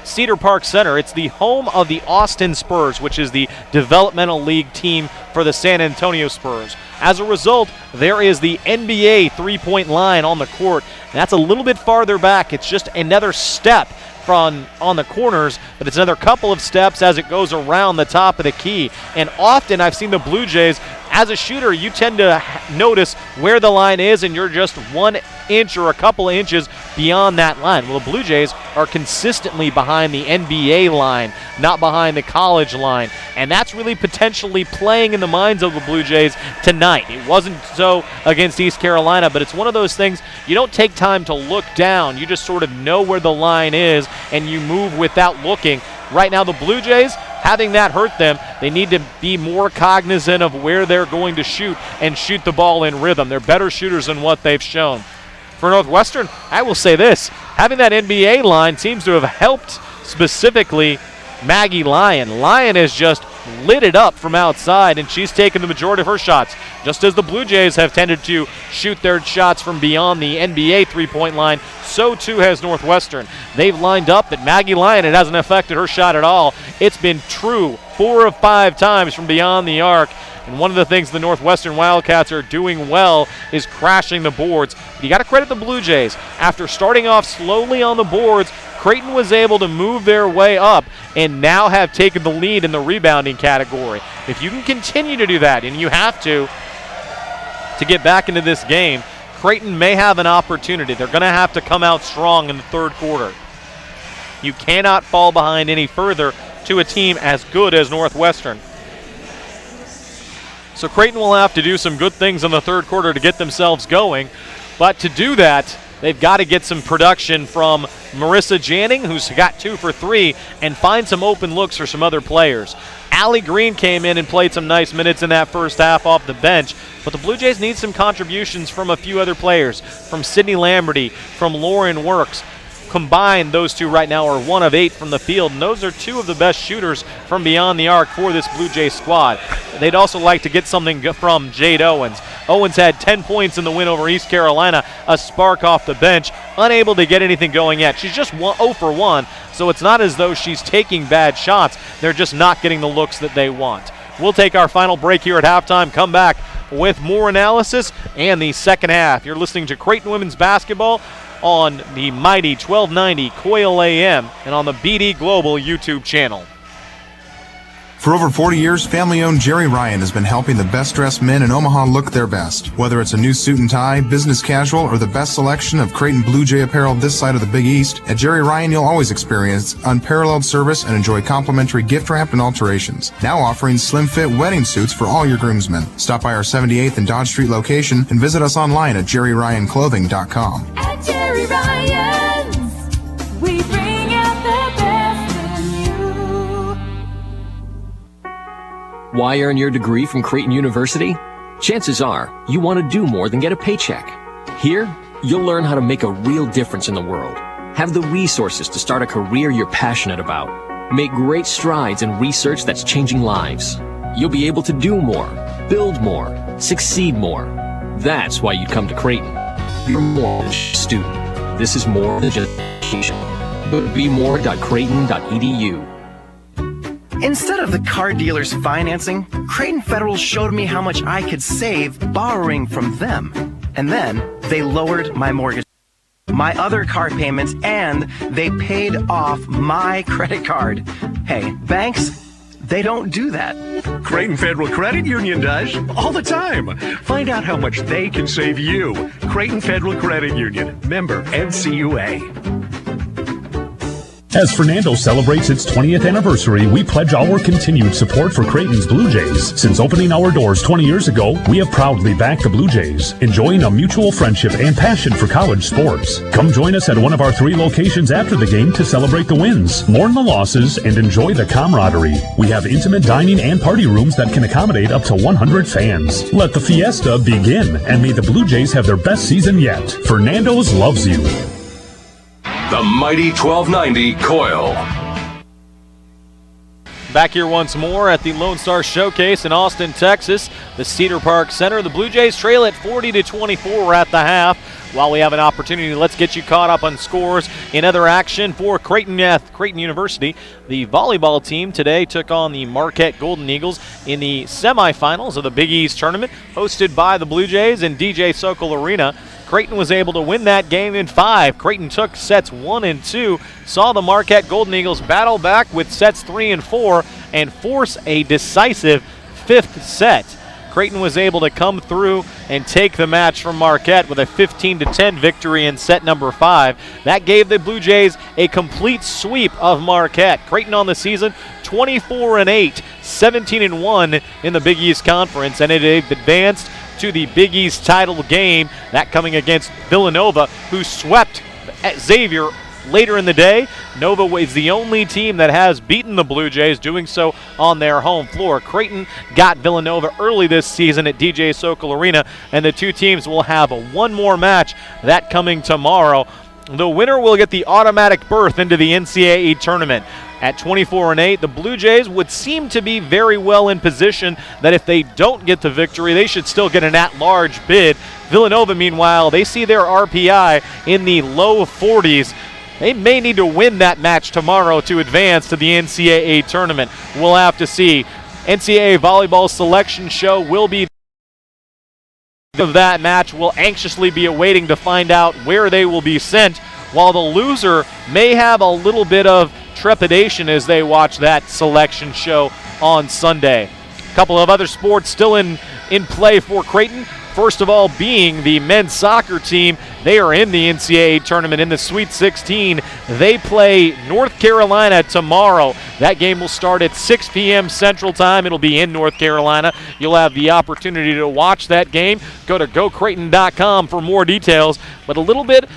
Cedar Park Center. It's the home of the Austin Spurs, which is the developmental league team for the San Antonio Spurs. As a result, there is the NBA three-point line on the court, and that's a little bit farther back. It's just another step on the corners, but it's another couple of steps as it goes around the top of the key. And often I've seen the Blue Jays, as a shooter, you tend to notice where the line is, and you're just 1 inch or a couple of inches beyond that line. Well, the Blue Jays are consistently behind the NBA line, not behind the college line, and that's really potentially playing in the minds of the Blue Jays tonight. It wasn't so against East Carolina, but it's one of those things you don't take time to look down. You just sort of know where the line is, and you move without looking. Right now, the Blue Jays, having that hurt them, they need to be more cognizant of where they're going to shoot and shoot the ball in rhythm. They're better shooters than what they've shown. For Northwestern, I will say this, having that NBA line seems to have helped specifically Maggie Lyon. Lyon has just lit it up from outside, and she's taken the majority of her shots. Just as the Blue Jays have tended to shoot their shots from beyond the NBA three-point line, so too has Northwestern. They've lined up that Maggie Lyon, it hasn't affected her shot at all. It's been true 4 of 5 times from beyond the arc. And one of the things the Northwestern Wildcats are doing well is crashing the boards. But you got to credit the Blue Jays. After starting off slowly on the boards, Creighton was able to move their way up and now have taken the lead in the rebounding category. If you can continue to do that, and you have to get back into this game, Creighton may have an opportunity. They're going to have to come out strong in the third quarter. You cannot fall behind any further to a team as good as Northwestern. So Creighton will have to do some good things in the third quarter to get themselves going. But to do that, they've got to get some production from Marissa Janning, who's got 2 for 3, and find some open looks for some other players. Allie Green came in and played some nice minutes in that first half off the bench, but the Blue Jays need some contributions from a few other players, from Sydney Lamberty, from Lauren Works. Combined, those two right now are 1 of 8 from the field, and those are 2 of the best shooters from beyond the arc for this Blue Jay squad. They'd also like to get something from Jade Owens. Owens had 10 points in the win over East Carolina, a spark off the bench, unable to get anything going yet. She's just 0 for 1, so it's not as though she's taking bad shots. They're just not getting the looks that they want. We'll take our final break here at halftime, come back. with more analysis and the second half. You're listening to Creighton Women's Basketball on the mighty 1290 Coil AM and on the BD Global YouTube channel. For over 40 years, family-owned Jerry Ryan has been helping the best-dressed men in Omaha look their best. Whether it's a new suit and tie, business casual, or the best selection of Creighton Blue Jay apparel this side of the Big East, at Jerry Ryan you'll always experience unparalleled service and enjoy complimentary gift wrap and alterations. Now offering slim-fit wedding suits for all your groomsmen. Stop by our 78th and Dodge Street location and visit us online at jerryryanclothing.com. At Jerry Ryan's, we bring out the best in you. Why earn your degree from Creighton University? Chances are you want to do more than get a paycheck. Here, you'll learn how to make a real difference in the world, have the resources to start a career you're passionate about, make great strides in research that's changing lives. You'll be able to do more, build more, succeed more. That's why you come to Creighton. You're more than just a student. This is more than just education. Go to bemore.creighton.edu. Instead of the car dealer's financing, Creighton Federal showed me how much I could save borrowing from them. And then they lowered my mortgage, my other car payments, and they paid off my credit card. Hey, banks, they don't do that. Creighton Federal Credit Union does all the time. Find out how much they can save you. Creighton Federal Credit Union, member NCUA. As Fernando celebrates its 20th anniversary, we pledge our continued support for Creighton's Blue Jays. Since opening our doors 20 years ago, we have proudly backed the Blue Jays, enjoying a mutual friendship and passion for college sports. Come join us at one of our 3 locations after the game to celebrate the wins, mourn the losses, and enjoy the camaraderie. We have intimate dining and party rooms that can accommodate up to 100 fans. Let the fiesta begin, and may the Blue Jays have their best season yet. Fernando's loves you. The mighty 1290 Coil. Back here once more at the Lonestar Showcase in Austin, Texas, the Cedar Park Center. The Blue Jays trail at 40-24 at the half. While we have an opportunity, let's get you caught up on scores in other action for Creighton University. The volleyball team today took on the Marquette Golden Eagles in the semifinals of the Big East tournament, hosted by the Blue Jays in DJ Sokol Arena. Creighton was able to win that game in 5. Creighton took sets 1 and 2, saw the Marquette Golden Eagles battle back with sets 3 and 4, and force a decisive 5th set. Creighton was able to come through and take the match from Marquette with a 15-10 victory in set number 5. That gave the Blue Jays a complete sweep of Marquette. Creighton on the season 24-8, 17-1 in the Big East Conference, and it advanced to the Big East title game, that coming against Villanova, who swept Xavier later in the day. Nova is the only team that has beaten the Blue Jays, doing so on their home floor. Creighton got Villanova early this season at DJ Sokol Arena, and the two teams will have one more match, that coming tomorrow. The winner will get the automatic berth into the NCAA tournament. At 24-8, the Blue Jays would seem to be very well in position that if they don't get the victory, they should still get an at-large bid. Villanova, meanwhile, they see their RPI in the low 40s. They may need to win that match tomorrow to advance to the NCAA tournament. We'll have to see. NCAA volleyball selection show will be of that match. We'll anxiously be awaiting to find out where they will be sent, while the loser may have a little bit of trepidation as they watch that selection show on Sunday. A couple of other sports still in play for Creighton. First of all, being the men's soccer team. They are in the NCAA tournament in the Sweet 16. They play North Carolina tomorrow. That game will start at 6 p.m. Central Time. It'll be in North Carolina. You'll have the opportunity to watch that game. Go to gocreighton.com for more details. But a little bit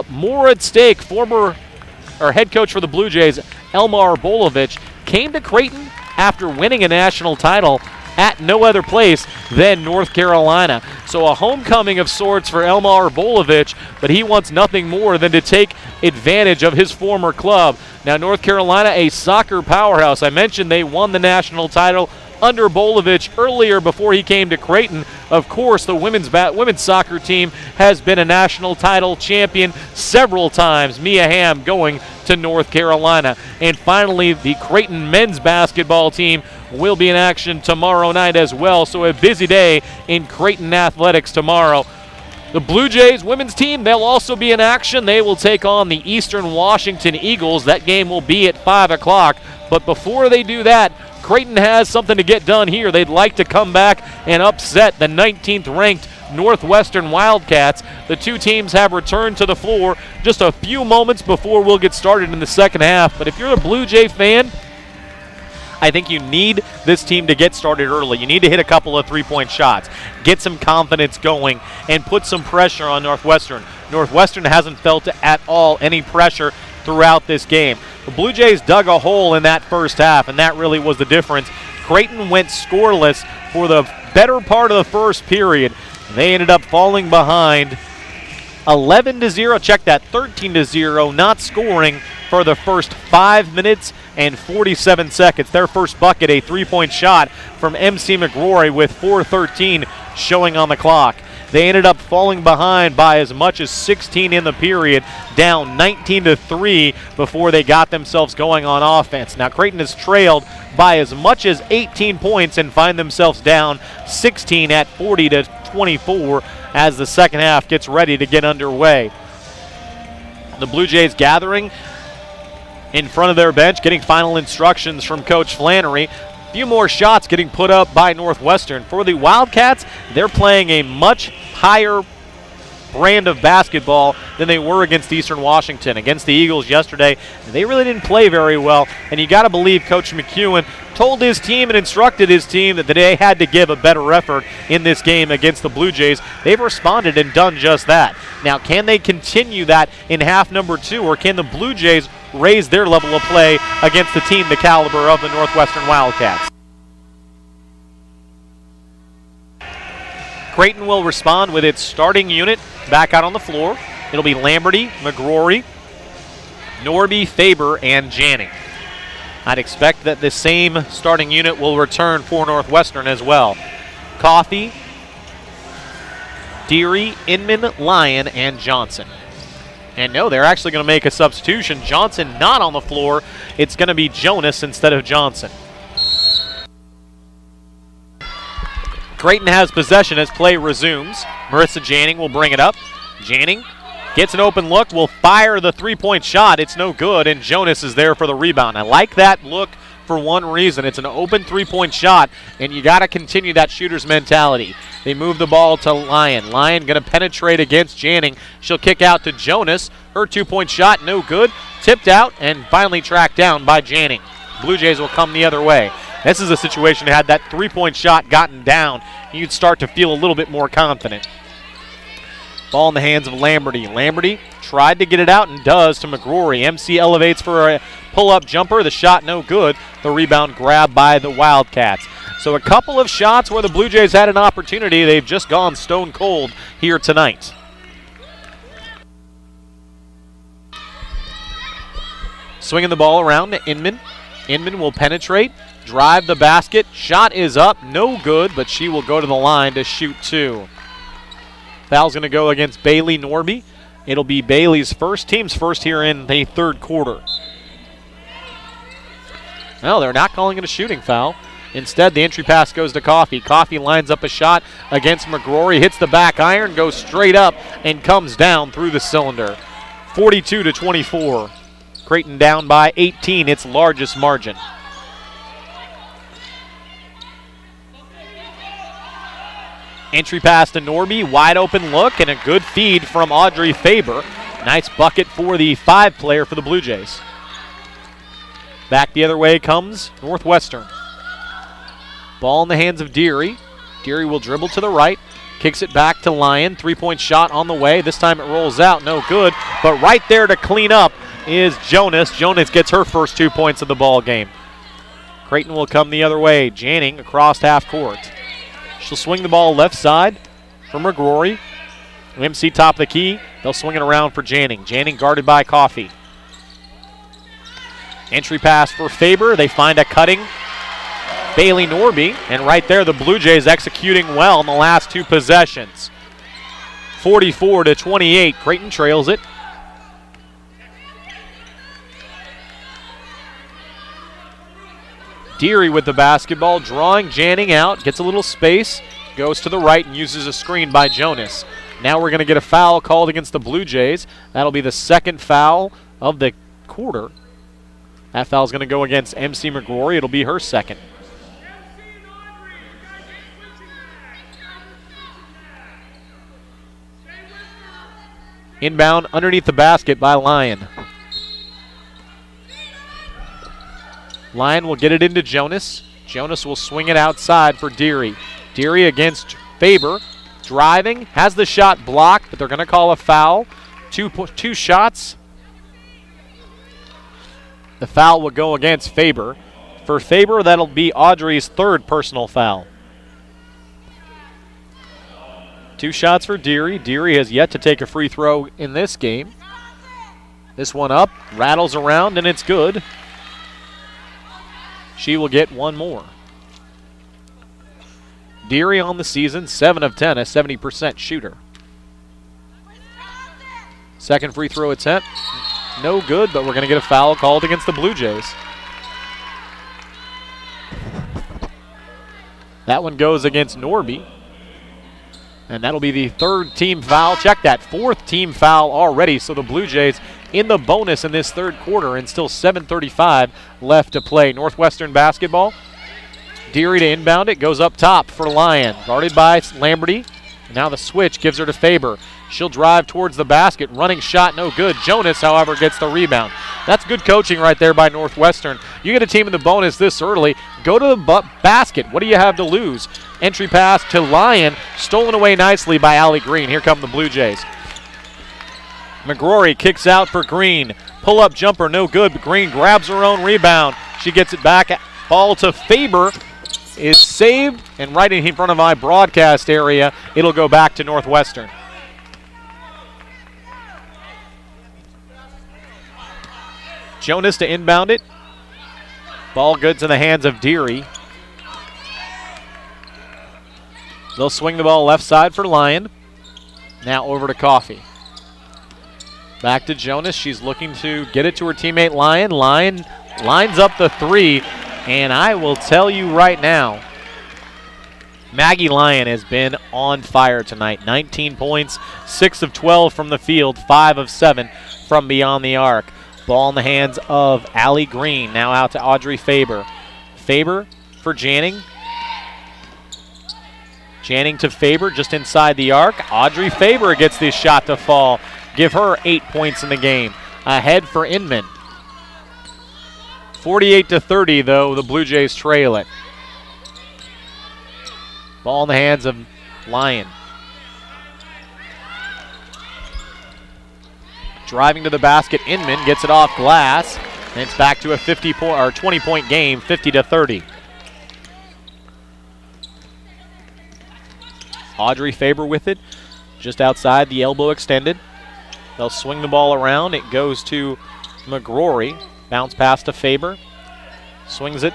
more at stake. Head coach for the Blue Jays, Elmar Bolovich, came to Creighton after winning a national title at no other place than North Carolina. So a homecoming of sorts for Elmar Bolovich, but he wants nothing more than to take advantage of his former club. Now, North Carolina, a soccer powerhouse. I mentioned they won the national title under Bolovich earlier before he came to Creighton. Of course, the women's soccer team has been a national title champion several times. Mia Hamm going to North Carolina. And finally, the Creighton men's basketball team will be in action tomorrow night as well. So a busy day in Creighton athletics tomorrow. The Blue Jays women's team, they'll also be in action. They will take on the Eastern Washington Eagles. That game will be at 5 o'clock. But before they do that, Creighton has something to get done here. They'd like to come back and upset the 19th ranked Northwestern Wildcats. The two teams have returned to the floor just a few moments before we'll get started in the second half. But if you're a Blue Jay fan, I think you need this team to get started early. You need to hit a couple of three-point shots, get some confidence going, and put some pressure on Northwestern. Northwestern hasn't felt at all any pressure throughout this game. The Blue Jays dug a hole in that first half, and that really was the difference. Creighton went scoreless for the better part of the first period. They ended up falling behind 11-0. Check that, 13-0, not scoring for the first 5 minutes and 47 seconds. Their first bucket, a three-point shot from MC McGrory with 4:13 showing on the clock. They ended up falling behind by as much as 16 in the period, down 19-3 before they got themselves going on offense. Now Creighton has trailed by as much as 18 points and find themselves down 16 at 40-24 as the second half gets ready to get underway. The Blue Jays gathering in front of their bench, getting final instructions from Coach Flannery. Few more shots getting put up by Northwestern. For the Wildcats, they're playing a much higher brand of basketball than they were against Eastern Washington. Against the Eagles yesterday, they really didn't play very well, and you got to believe Coach McEwen told his team and instructed his team that they had to give a better effort in this game against the Blue Jays. They've responded and done just that. Now, can they continue that in half number 2, or can the Blue Jays raise their level of play against the team the caliber of the Northwestern Wildcats? Creighton will respond with its starting unit back out on the floor. It'll be Lamberty, McGrory, Norby, Faber, and Janning. I'd expect that the same starting unit will return for Northwestern as well. Coffey, Deary, Inman, Lyon, and Johnson. And no, they're actually going to make a substitution. Johnson not on the floor. It's going to be Jonas instead of Johnson. Creighton has possession as play resumes. Marissa Janning will bring it up. Janning gets an open look, will fire the three-point shot. It's no good, and Jonas is there for the rebound. I like that look for one reason. It's an open three-point shot, and you got to continue that shooter's mentality. They move the ball to Lyon. Lyon going to penetrate against Janning. She'll kick out to Jonas. Her two-point shot, no good. Tipped out and finally tracked down by Janning. Blue Jays will come the other way. This is a situation had that three-point shot gotten down, you'd start to feel a little bit more confident. Ball in the hands of Lamberty. Lamberty tried to get it out and does to McGrory. MC elevates for a pull-up jumper. The shot no good. The rebound grabbed by the Wildcats. So a couple of shots where the Blue Jays had an opportunity. They've just gone stone cold here tonight. Swinging the ball around to Inman. Inman will penetrate, drive the basket. Shot is up, no good, but she will go to the line to shoot two. Foul's going to go against Bailey Norby. It'll be Bailey's team's first here in the third quarter. No, they're not calling it a shooting foul. Instead, the entry pass goes to Coffey. Coffey lines up a shot against McGrory, hits the back iron, goes straight up, and comes down through the cylinder. 42-24. Creighton down by 18, its largest margin. Entry pass to Norby, wide open look, and a good feed from Audrey Faber. Nice bucket for the 5-player for the Blue Jays. Back the other way comes Northwestern. Ball in the hands of Deary. Deary will dribble to the right, kicks it back to Lyon. Three-point shot on the way. This time it rolls out, no good. But right there to clean up is Jonas. Jonas gets her first 2 points of the ball game. Creighton will come the other way. Janning across half court. She'll swing the ball left side for McGrory. MC top of the key. They'll swing it around for Janning. Janning guarded by Coffey. Entry pass for Faber. They find a cutting Bailey Norby. And right there, the Blue Jays executing well in the last two possessions. 44-28. Creighton trails it. Deary with the basketball, drawing Janning out, gets a little space, goes to the right and uses a screen by Jonas. Now we're going to get a foul called against the Blue Jays. That'll be the second foul of the quarter. That foul's going to go against MC McGrory. It'll be her second. Inbound underneath the basket by Lyon. Lyon will get it into Jonas. Jonas will swing it outside for Deary. Deary against Faber. Driving, has the shot blocked, but they're going to call a foul. Two shots. The foul will go against Faber. For Faber, that'll be Audrey's third personal foul. 2 shots for Deary. Deary has yet to take a free throw in this game. This one up, rattles around, and it's good. She will get one more. Deary on the season, 7 of 10, a 70% shooter. Second free throw attempt, no good, but we're going to get a foul called against the Blue Jays. That one goes against Norby. And that'll be the third team foul. Check that, 4th team foul already. So the Blue Jays in the bonus in this third quarter, and still 7:35 left to play. Northwestern basketball. Deary to inbound it, goes up top for Lyon. Guarded by Lamberty. Now the switch gives her to Faber. She'll drive towards the basket. Running shot, no good. Jonas, however, gets the rebound. That's good coaching right there by Northwestern. You get a team in the bonus this early, go to the basket. What do you have to lose? Entry pass to Lyon, stolen away nicely by Allie Green. Here come the Blue Jays. McGrory kicks out for Green. Pull-up jumper, no good, but Green grabs her own rebound. She gets it back. Ball to Faber is saved, and right in front of my broadcast area, it'll go back to Northwestern. Jonas to inbound it. Ball good to the hands of Deary. They'll swing the ball left side for Lyon. Now over to Coffey. Back to Jonas. She's looking to get it to her teammate Lyon. Lyon lines up the 3, and I will tell you right now, Maggie Lyon has been on fire tonight. 19 points, 6 of 12 from the field, 5 of 7 from beyond the arc. Ball in the hands of Allie Green. Now out to Audrey Faber. Faber for Janning. Janning to Faber just inside the arc. Audrey Faber gets this shot to fall. Give her 8 points in the game. Ahead for Inman. 48-30 though, the Blue Jays trail it. Ball in the hands of Lyon. Driving to the basket, Inman gets it off glass, and it's back to a 20-point game, 50-30. Audrey Faber with it, just outside the elbow extended. They'll swing the ball around. It goes to McGrory. Bounce pass to Faber. Swings it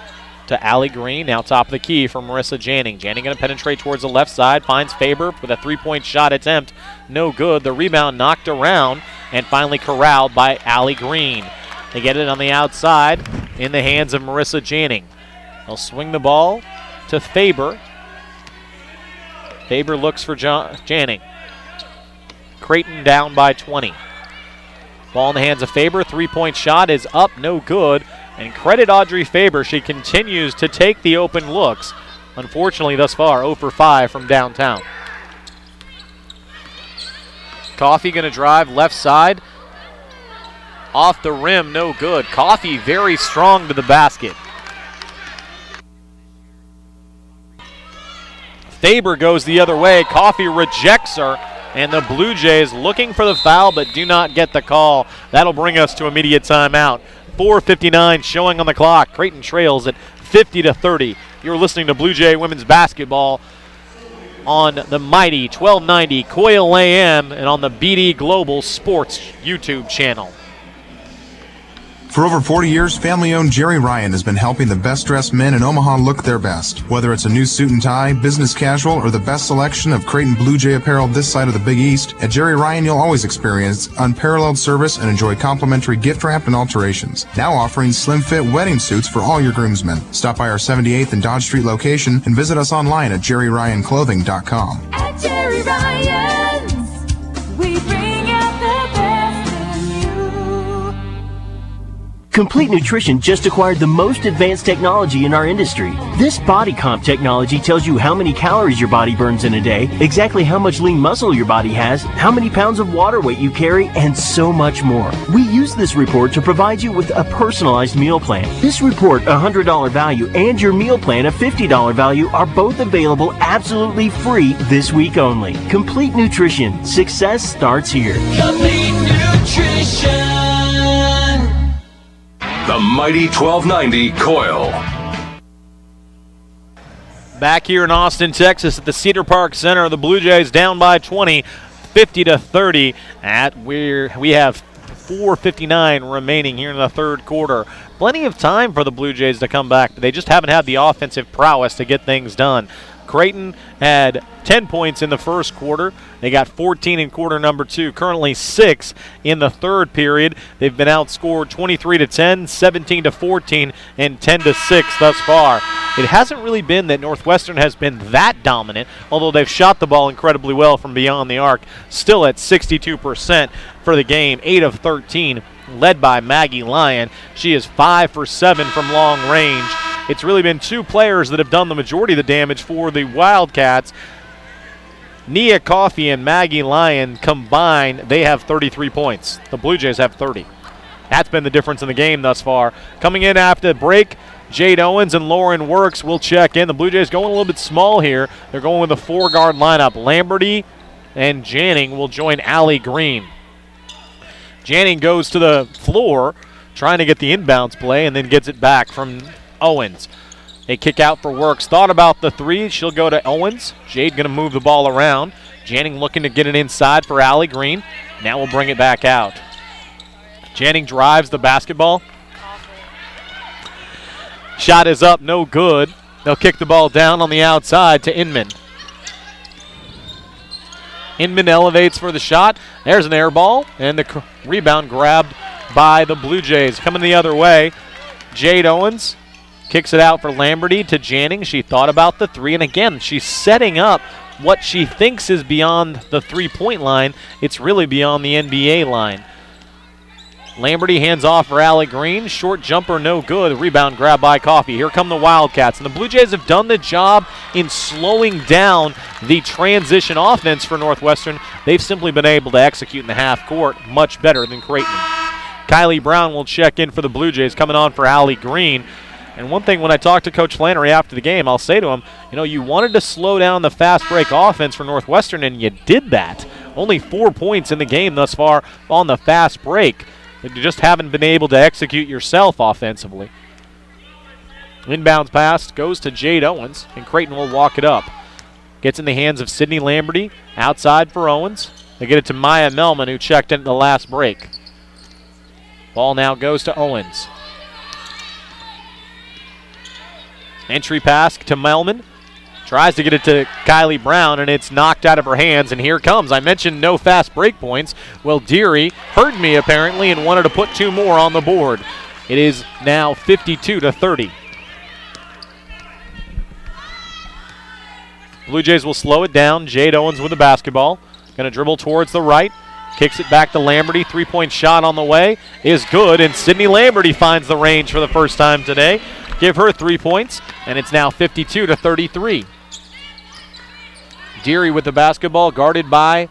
to Allie Green. Now top of the key for Marissa Janning. Janning going to penetrate towards the left side. Finds Faber with a 3-point shot attempt. No good. The rebound knocked around and finally corralled by Allie Green. They get it on the outside in the hands of Marissa Janning. They'll swing the ball to Faber. Faber looks for Janning. Creighton down by 20. Ball in the hands of Faber. 3-point shot is up, no good. And credit Audrey Faber. She continues to take the open looks. Unfortunately, thus far, 0 for 5 from downtown. Coffey going to drive left side. Off the rim, no good. Coffey very strong to the basket. Faber goes the other way. Coffey rejects her. And the Blue Jays looking for the foul but do not get the call. That'll bring us to immediate timeout. 4:59 showing on the clock. Creighton trails at 50-30. You're listening to Blue Jay women's basketball on the mighty 1290 Coil AM and on the BD Global Sports YouTube channel. For over 40 years, family-owned Jerry Ryan has been helping the best-dressed men in Omaha look their best. Whether it's a new suit and tie, business casual, or the best selection of Creighton Blue Jay apparel this side of the Big East, at Jerry Ryan you'll always experience unparalleled service and enjoy complimentary gift wrap and alterations. Now offering slim-fit wedding suits for all your groomsmen. Stop by our 78th and Dodge Street location and visit us online at jerryryanclothing.com. At Jerry Ryan's, we bring out the best in you. Complete Nutrition just acquired the most advanced technology in our industry. This body comp technology tells you how many calories your body burns in a day, exactly how much lean muscle your body has, how many pounds of water weight you carry, and so much more. We use this report to provide you with a personalized meal plan. This report, a $100 value, and your meal plan, a $50 value, are both available absolutely free this week only. Complete Nutrition. Success starts here. Complete Nutrition. The mighty 1290 Coil. Back here in Austin, Texas at the Cedar Park Center, the Blue Jays down by 20, 50-30. We have 4:59 remaining here in the third quarter. Plenty of time for the Blue Jays to come back, but they just haven't had the offensive prowess to get things done. Creighton had 10 points in the first quarter. They got 14 in quarter number 2, currently 6 in the third period. They've been outscored 23-10, 17-14, and 10-6 thus far. It hasn't really been that Northwestern has been that dominant, although they've shot the ball incredibly well from beyond the arc, still at 62% for the game, 8 of 13, led by Maggie Lyon. She is 5 for 7 from long range. It's really been two players that have done the majority of the damage for the Wildcats. Nia Coffey and Maggie Lyon combined, they have 33 points. The Blue Jays have 30. That's been the difference in the game thus far. Coming in after the break, Jade Owens and Lauren Works will check in. The Blue Jays going a little bit small here. They're going with a 4-guard lineup. Lamberty and Janning will join Allie Green. Janning goes to the floor trying to get the inbounds play and then gets it back from Owens. A kick out for Works. Thought about the three. She'll go to Owens. Jade going to move the ball around. Janning looking to get it inside for Allie Green. Now we'll bring it back out. Janning drives the basketball. Shot is up, no good. They'll kick the ball down on the outside to Inman. Inman elevates for the shot. There's an air ball, and the rebound grabbed by the Blue Jays. Coming the other way, Jade Owens kicks it out for Lamberty to Janning. She thought about the three, and again, she's setting up what she thinks is beyond the three-point line. It's really beyond the NBA line. Lamberty hands off for Allie Green. Short jumper, no good. Rebound grab by Coffey. Here come the Wildcats. And the Blue Jays have done the job in slowing down the transition offense for Northwestern. They've simply been able to execute in the half court much better than Creighton. Kylie Brown will check in for the Blue Jays, coming on for Allie Green. And one thing, when I talked to Coach Flannery after the game, I'll say to him, you wanted to slow down the fast break offense for Northwestern, and you did that. Only 4 points in the game thus far on the fast break. You just haven't been able to execute yourself offensively. Inbounds pass goes to Jade Owens, and Creighton will walk it up. Gets in the hands of Sydney Lamberty. Outside for Owens. They get it to Maya Melman, who checked in at the last break. Ball now goes to Owens. Entry pass to Melman. Tries to get it to Kylie Brown, and it's knocked out of her hands, and here comes. I mentioned no fast break points. Well, Deary heard me, apparently, and wanted to put 2 more on the board. It is now 52-30. Blue Jays will slow it down. Jade Owens with the basketball. Going to dribble towards the right. Kicks it back to Lamberty. 3-point shot on the way is good, and Sydney Lamberty finds the range for the first time today. Give her 3 points, and it's now 52-33. Deary with the basketball, guarded by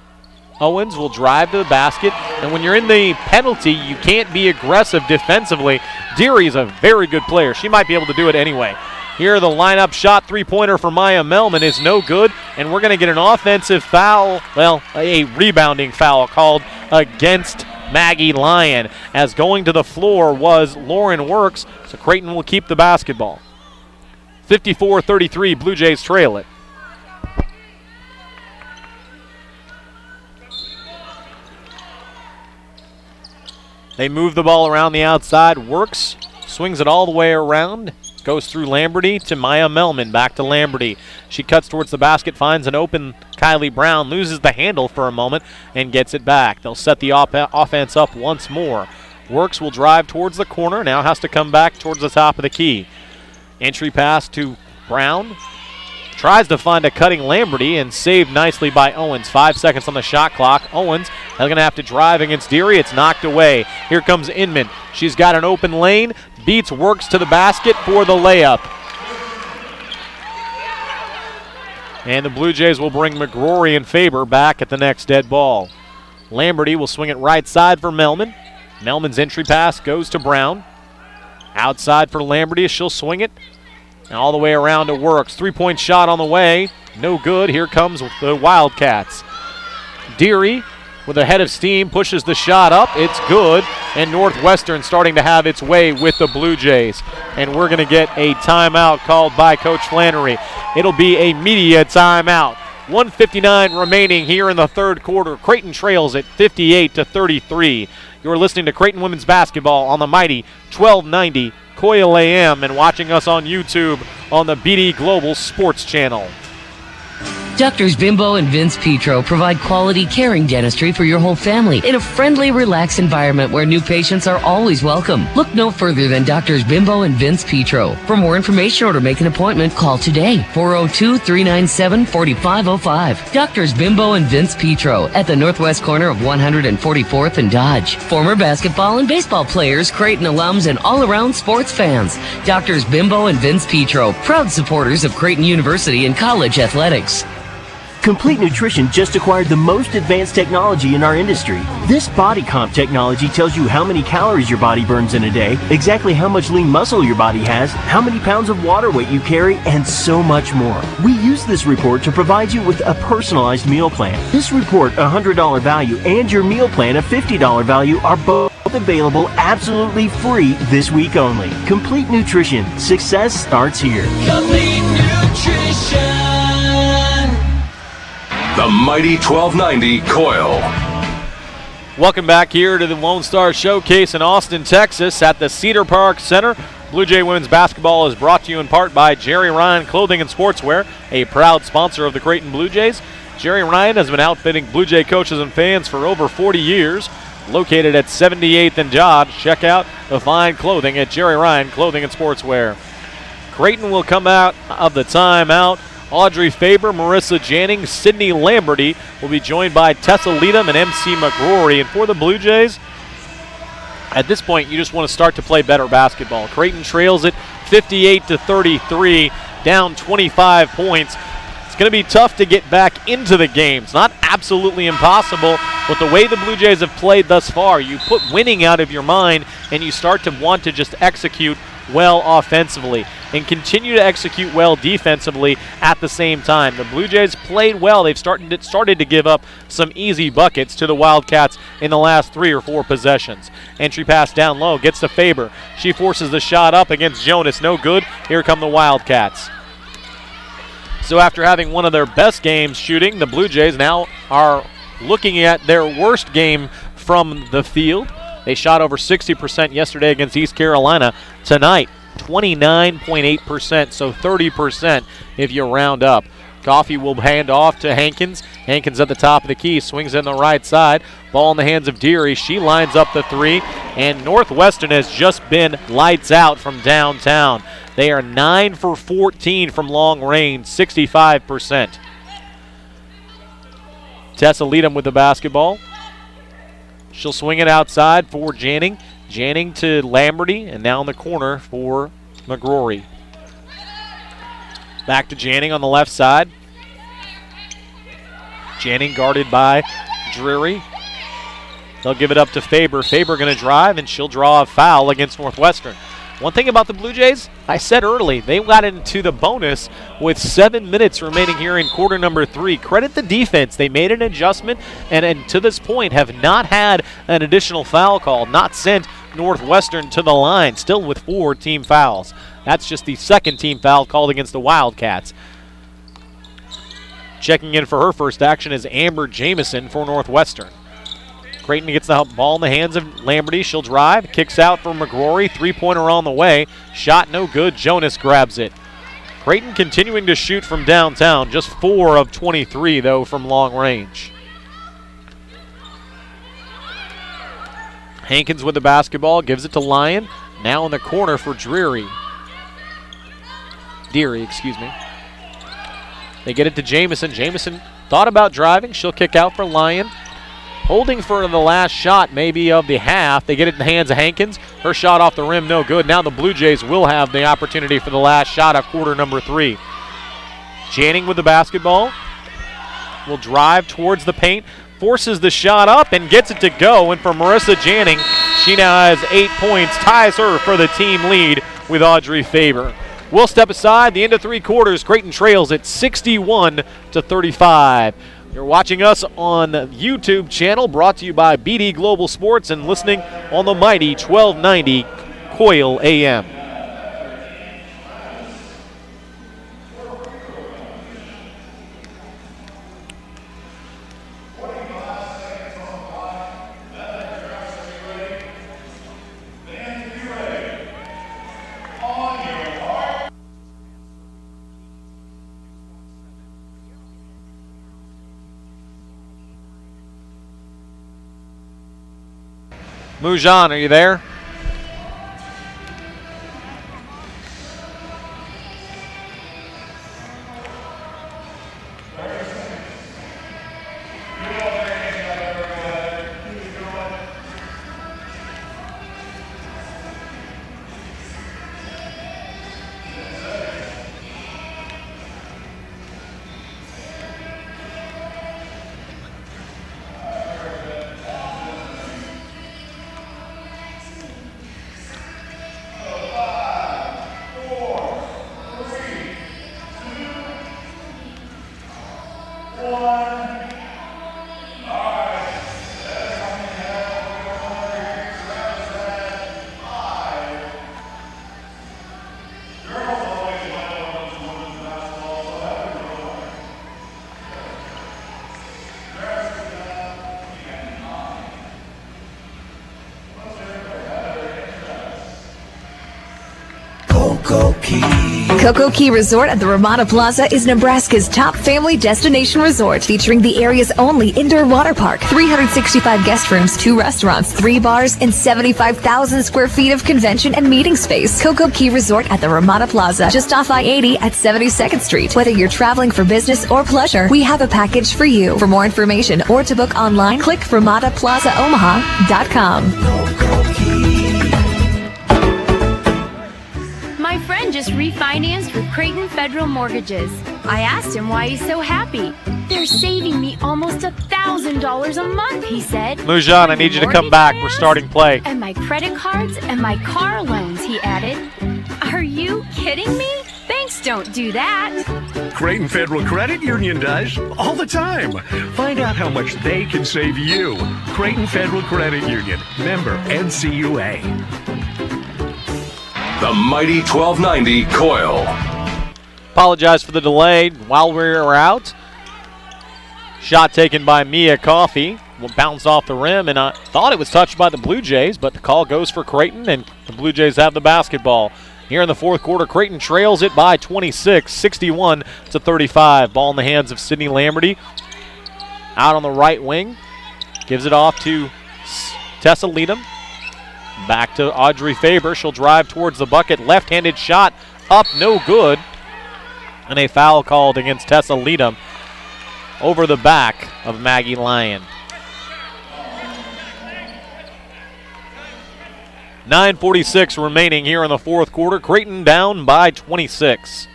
Owens, will drive to the basket. And when you're in the penalty, you can't be aggressive defensively. Deary is a very good player. She might be able to do it anyway. Here, the lineup shot 3-pointer for Maya Melman is no good, and we're going to get an offensive foul, well, a rebounding foul called against Maggie Lyon, as going to the floor was Lauren Works, so Creighton will keep the basketball. 54-33, Blue Jays trail it. They move the ball around the outside. Works, swings it all the way around. Goes through Lamberty to Maya Melman. Back to Lamberty. She cuts towards the basket, finds an open Kylie Brown, loses the handle for a moment, and gets it back. They'll set the offense up once more. Works will drive towards the corner, now has to come back towards the top of the key. Entry pass to Brown. Tries to find a cutting Lamberty and saved nicely by Owens. 5 seconds on the shot clock. Owens is going to have to drive against Deary. It's knocked away. Here comes Inman. She's got an open lane. Beats Works to the basket for the layup. And the Blue Jays will bring McGrory and Faber back at the next dead ball. Lamberty will swing it right side for Melman. Melman's entry pass goes to Brown. Outside for Lamberty. She'll swing it. And all the way around to Works. 3-point shot on the way. No good. Here comes the Wildcats. Deary with a head of steam pushes the shot up. It's good. And Northwestern starting to have its way with the Blue Jays. And we're going to get a timeout called by Coach Flannery. It'll be a media timeout. 1:59 remaining here in the third quarter. Creighton trails at 58-33. You're listening to Creighton women's basketball on the mighty 1290 Coil AM and watching us on YouTube on the BD Global Sports Channel. Doctors Bimbo and Vince Petro provide quality, caring dentistry for your whole family in a friendly, relaxed environment where new patients are always welcome. Look no further than Doctors Bimbo and Vince Petro. For more information or to make an appointment, call today, 402-397-4505. Doctors Bimbo and Vince Petro at the northwest corner of 144th and Dodge. Former basketball and baseball players, Creighton alums, and all-around sports fans. Doctors Bimbo and Vince Petro, proud supporters of Creighton University and college athletics. Complete Nutrition just acquired the most advanced technology in our industry. This body comp technology tells you how many calories your body burns in a day, exactly how much lean muscle your body has, how many pounds of water weight you carry, and so much more. We use this report to provide you with a personalized meal plan. This report, a $100 value, and your meal plan, a $50 value, are both available absolutely free this week only. Complete Nutrition. Success starts here. Complete Nutrition. The mighty 1290 Coil. Welcome back here to the Lonestar Showcase in Austin, Texas at the Cedar Park Center. Blue Jay women's basketball is brought to you in part by Jerry Ryan Clothing and Sportswear, a proud sponsor of the Creighton Blue Jays. Jerry Ryan has been outfitting Blue Jay coaches and fans for over 40 years. Located at 78th and Dodge, check out the fine clothing at Jerry Ryan Clothing and Sportswear. Creighton will come out of the timeout. Audrey Faber, Marissa Janning, Sydney Lamberty will be joined by Tessa Leadham and MC McGrory. And for the Blue Jays, at this point, you just want to start to play better basketball. Creighton trails it 58-33, down 25 points. It's going to be tough to get back into the game. It's not absolutely impossible, but the way the Blue Jays have played thus far, you put winning out of your mind and you start to want to just execute well offensively and continue to execute well defensively at the same time. The Blue Jays played well. They've started to give up some easy buckets to the Wildcats in the last 3 or 4 possessions. Entry pass down low, gets to Faber. She forces the shot up against Jonas. No good. Here come the Wildcats. So after having one of their best games shooting, the Blue Jays now are looking at their worst game from the field. They shot over 60% yesterday against East Carolina. Tonight, 29.8%, so 30% if you round up. Coffey will hand off to Hankins. Hankins at the top of the key, swings in the right side. Ball in the hands of Deary. She lines up the 3, and Northwestern has just been lights out from downtown. They are 9 for 14 from long range, 65%. Tessa Leadham with the basketball. She'll swing it outside for Janning. Janning to Lamberty, and now in the corner for McGrory. Back to Janning on the left side. Janning guarded by Drury. They'll give it up to Faber. Faber going to drive, and she'll draw a foul against Northwestern. One thing about the Blue Jays, I said early, they got into the bonus with 7 minutes remaining here in quarter number 3. Credit the defense. They made an adjustment and to this point have not had an additional foul call, not sent Northwestern to the line, still with 4 team fouls. That's just the second team foul called against the Wildcats. Checking in for her first action is Amber Jamison for Northwestern. Creighton gets the ball in the hands of Lamberty. She'll drive, kicks out for McGrory. Three-pointer on the way. Shot no good. Jonas grabs it. Creighton continuing to shoot from downtown. Just 4 of 23, though, from long range. Hankins with the basketball. Gives it to Lyon. Now in the corner for Deary, excuse me. They get it to Jamison. Jamison thought about driving. She'll kick out for Lyon. Holding for the last shot, maybe of the half. They get it in the hands of Hankins. Her shot off the rim, no good. Now the Blue Jays will have the opportunity for the last shot of quarter number 3. Janning with the basketball. Will drive towards the paint. Forces the shot up and gets it to go. And for Marissa Janning, she now has 8 points. Ties her for the team lead with Audrey Faber. We'll step aside. The end of 3 quarters. Creighton trails at 61-35. You're watching us on the YouTube channel, brought to you by BD Global Sports, and listening on the mighty 1290 Coil AM. Mujan, are you there? Cocoa Key Resort at the Ramada Plaza is Nebraska's top family destination resort, featuring the area's only indoor water park, 365 guest rooms, 2 restaurants, 3 bars, and 75,000 square feet of convention and meeting space. Cocoa Key Resort at the Ramada Plaza, just off I-80 at 72nd Street. Whether you're traveling for business or pleasure, we have a package for you. For more information or to book online, click RamadaPlazaOmaha.com. My friend just refinanced with Creighton Federal Mortgages. I asked him why he's so happy. They're saving me almost $1,000 a month, he said. Mujan, I need you to come back. We're starting play. And my credit cards and my car loans, he added. Are you kidding me? Banks don't do that. Creighton Federal Credit Union does all the time. Find out how much they can save you. Creighton Federal Credit Union, member NCUA. The mighty 1290 Coil. Apologize for the delay while we were out. Shot taken by Mia Coffey. Bounced off the rim, and I thought it was touched by the Blue Jays, but the call goes for Creighton, and the Blue Jays have the basketball. Here in the fourth quarter, Creighton trails it by 26, 61-35. Ball in the hands of Sydney Lamberty. Out on the right wing. Gives it off to Tessa Leadham. Back to Audrey Faber. She'll drive towards the bucket. Left-handed shot up, no good. And a foul called against Tessa Leadham over the back of Maggie Lyon. 9:46 remaining here in the fourth quarter. Creighton down by 26.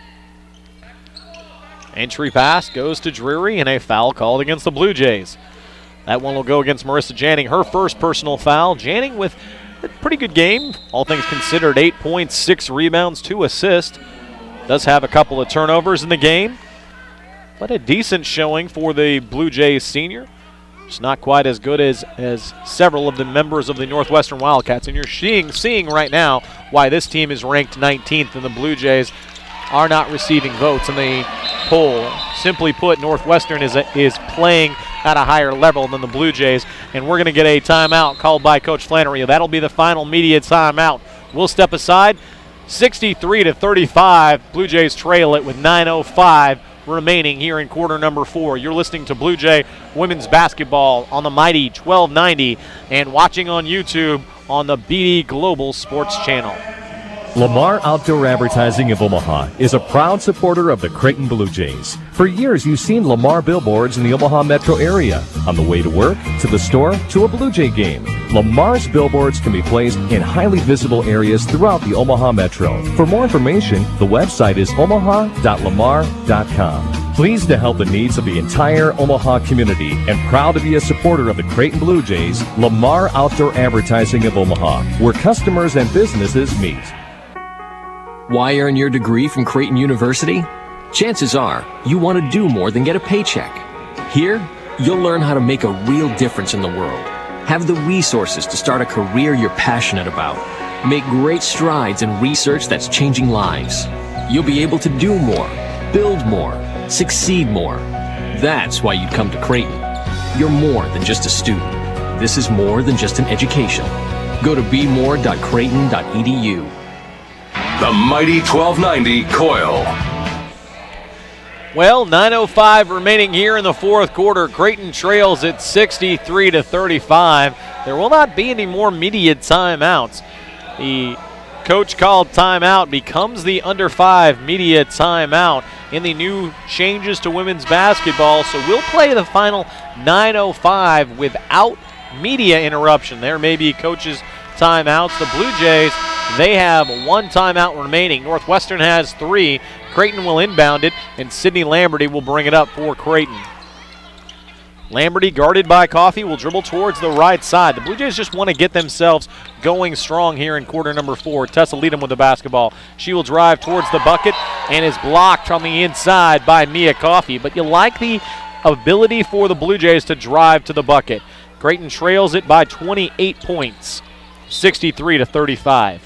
Entry pass goes to Deary, and a foul called against the Blue Jays. That one will go against Marissa Janning, her first personal foul. Janning with a pretty good game, all things considered. 8 points, 6 rebounds, 2 assists. Does have a couple of turnovers in the game, but a decent showing for the Blue Jays senior. It's not quite as good as several of the members of the Northwestern Wildcats, and you're seeing right now why this team is ranked 19th and the Blue Jays are not receiving votes in the poll. Simply put, Northwestern is playing at a higher level than the Blue Jays. And we're going to get a timeout called by Coach Flannery. That'll be the final media timeout. We'll step aside. 63-35. Blue Jays trail it with 9:05 remaining here in quarter number 4. You're listening to Blue Jay women's basketball on the mighty 1290 and watching on YouTube on the BD Global Sports Channel. Lamar Outdoor Advertising of Omaha is a proud supporter of the Creighton Blue Jays. For years, you've seen Lamar billboards in the Omaha metro area, on the way to work, to the store, to a Blue Jay game. Lamar's billboards can be placed in highly visible areas throughout the Omaha metro. For more information, the website is omaha.lamar.com. Pleased to help the needs of the entire Omaha community and proud to be a supporter of the Creighton Blue Jays, Lamar Outdoor Advertising of Omaha, where customers and businesses meet. Why earn your degree from Creighton University? Chances are you want to do more than get a paycheck. Here, you'll learn how to make a real difference in the world. Have the resources to start a career you're passionate about. Make great strides in research that's changing lives. You'll be able to do more, build more, succeed more. That's why you come to Creighton. You're more than just a student. This is more than just an education. Go to bemore.creighton.edu. The mighty 1290 Coil. Well, 9:05 remaining here in the fourth quarter. Creighton trails at 63-35. There will not be any more media timeouts. The coach called timeout becomes the under 5 media timeout in the new changes to women's basketball. So we'll play the final 9:05 without media interruption. There may be coaches' timeouts. The Blue Jays, they have 1 timeout remaining. Northwestern has 3. Creighton will inbound it, and Sydney Lamberty will bring it up for Creighton. Lamberty, guarded by Coffey, will dribble towards the right side. The Blue Jays just want to get themselves going strong here in quarter number 4. Tessa Leadham with the basketball. She will drive towards the bucket and is blocked on the inside by Mia Coffey. But you like the ability for the Blue Jays to drive to the bucket. Creighton trails it by 28 points, 63-35.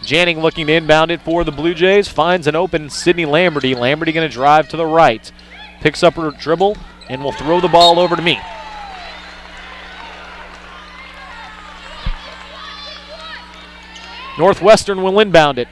Janning looking to inbound it for the Blue Jays. Finds an open Sydney Lamberty. Lamberty going to drive to the right. Picks up her dribble and will throw the ball over to me. Northwestern will inbound it.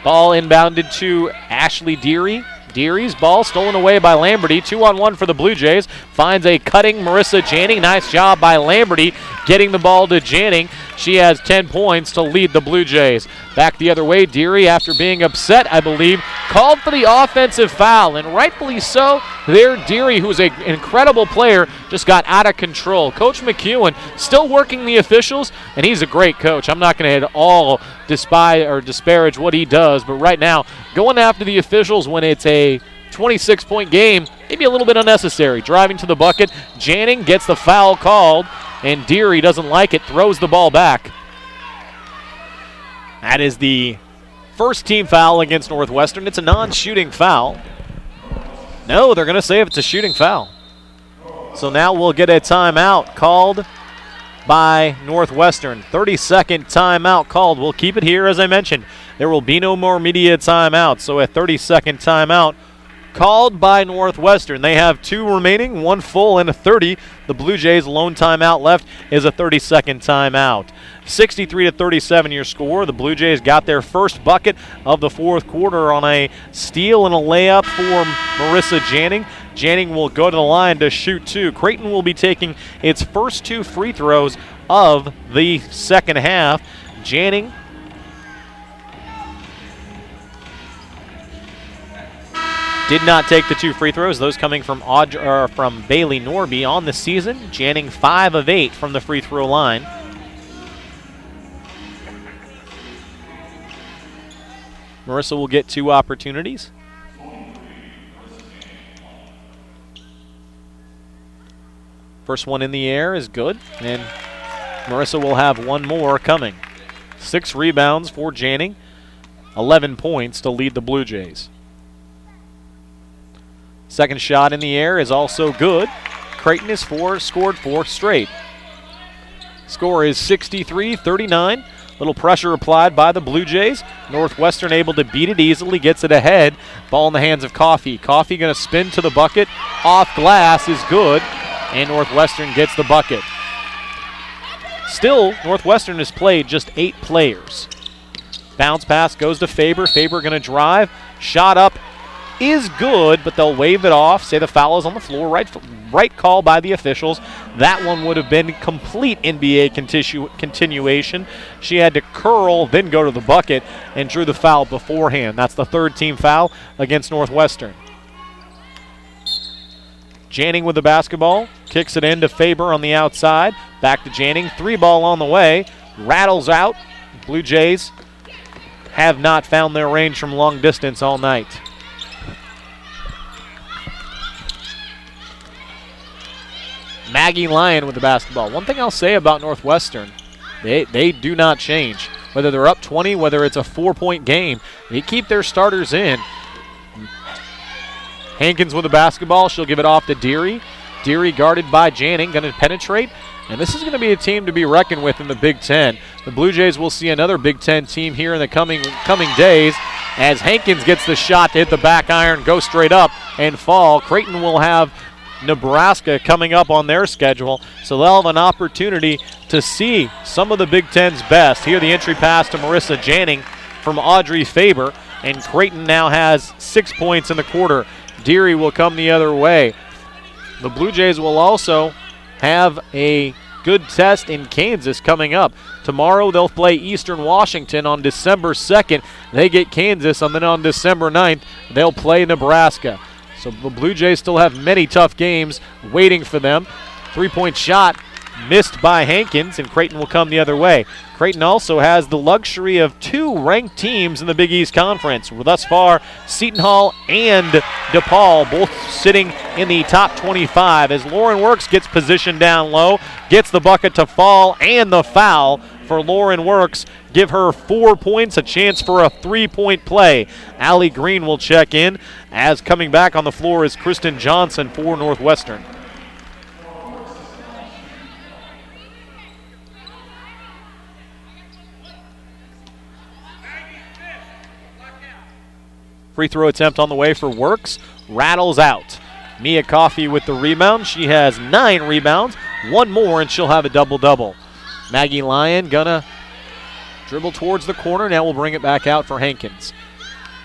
Ball inbounded to Ashley Deary. Deary's ball stolen away by Lamberty. 2-on-1 for the Blue Jays. Finds a cutting Marissa Janning. Nice job by Lamberty getting the ball to Janning. She has 10 points to lead the Blue Jays. Back the other way, Deary, after being upset, I believe, called for the offensive foul, and rightfully so. There, Deary, who's an incredible player, just got out of control. Coach McEwen still working the officials, and he's a great coach. I'm not going to at all despise or disparage what he does, but right now, going after the officials when it's a 26-point game, maybe a little bit unnecessary. Driving to the bucket, Janning gets the foul called, and Deary doesn't like it, throws the ball back. That is the first team foul against Northwestern. It's a non-shooting foul. No, they're going to say if it's a shooting foul. So now we'll get a timeout called by Northwestern. 30-second timeout called. We'll keep it here, as I mentioned. There will be no more media timeouts. So a 30-second timeout called by Northwestern. They have 2 remaining, 1 full and a 30. The Blue Jays' lone timeout left is a 30-second timeout. 63-37 your score. The Blue Jays got their first bucket of the fourth quarter on a steal and a layup for Marissa Janning. Janning will go to the line to shoot 2. Creighton will be taking its first 2 free throws of the second half. Janning did not take the 2 free throws. Those coming from Bailey Norby on the season. Janning 5 of 8 from the free throw line. Marissa will get 2 opportunities. First one in the air is good, and Marissa will have 1 more coming. 6 rebounds for Janning, 11 points to lead the Blue Jays. Second shot in the air is also good. Creighton has scored 4 straight. Score is 63-39. Little pressure applied by the Blue Jays. Northwestern able to beat it easily, gets it ahead. Ball in the hands of Coffee. Coffee going to spin to the bucket. Off glass is good, and Northwestern gets the bucket. Still, Northwestern has played just 8 players. Bounce pass goes to Faber. Faber going to drive. Shot up is good, but they'll wave it off. Say the foul is on the floor. Right call by the officials. That one would have been complete NBA continuation. She had to curl, then go to the bucket, and drew the foul beforehand. That's the 3rd team foul against Northwestern. Janning with the basketball. Kicks it into Faber on the outside. Back to Janning. 3 ball on the way. Rattles out. Blue Jays have not found their range from long distance all night. Maggie Lyon with the basketball. One thing I'll say about Northwestern, they do not change. Whether they're up 20, whether it's a 4-point game, they keep their starters in. Hankins with the basketball. She'll give it off to Deary. Deary guarded by Janning, going to penetrate. And this is going to be a team to be reckoned with in the Big Ten. The Blue Jays will see another Big Ten team here in the coming days as Hankins gets the shot to hit the back iron, go straight up, and fall. Creighton will have Nebraska coming up on their schedule, so they'll have an opportunity to see some of the Big Ten's best. Here the entry pass to Marissa Janning from Audrey Faber, and Creighton now has 6 points in the quarter. Deary will come the other way. The Blue Jays will also have a good test in Kansas coming up. Tomorrow they'll play Eastern Washington. On December 2nd, they get Kansas, and then on December 9th, they'll play Nebraska. So the Blue Jays still have many tough games waiting for them. 3-point shot missed by Hankins, and Creighton will come the other way. Creighton also has the luxury of 2 ranked teams in the Big East Conference. Thus far, Seton Hall and DePaul both sitting in the top 25 as Lauren Works gets positioned down low, gets the bucket to fall, and the foul for Lauren Works. Give her 4 points, a chance for a 3-point play. Allie Green will check in, as coming back on the floor is Kristen Johnson for Northwestern. Free throw attempt on the way for Works. Rattles out. Mia Coffey with the rebound. She has 9 rebounds. 1 more and she'll have a double-double. Maggie Lyon gonna dribble towards the corner. Now we'll bring it back out for Hankins.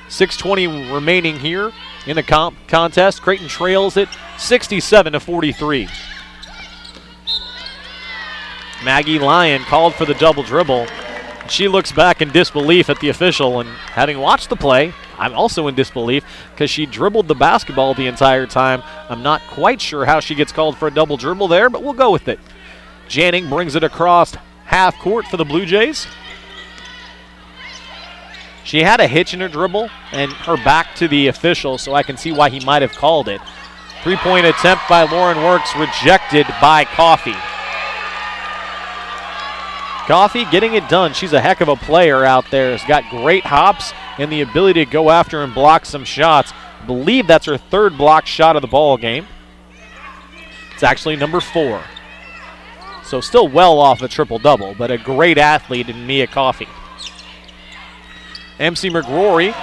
6:20 remaining here in the contest. Creighton trails it 67-43. Maggie Lyon called for the double dribble. She looks back in disbelief at the official, and having watched the play, I'm also in disbelief because she dribbled the basketball the entire time. I'm not quite sure how she gets called for a double dribble there, but we'll go with it. Janning brings it across half court for the Blue Jays. She had a hitch in her dribble and her back to the official, so I can see why he might have called it. 3-point attempt by Lauren Works rejected by Coffey. Coffey getting it done. She's a heck of a player out there. Has got great hops and the ability to go after and block some shots. I believe that's her 3rd block shot of the ball game. It's actually number 4. So still well off a triple-double, but a great athlete in Mia Coffey. MC McGrory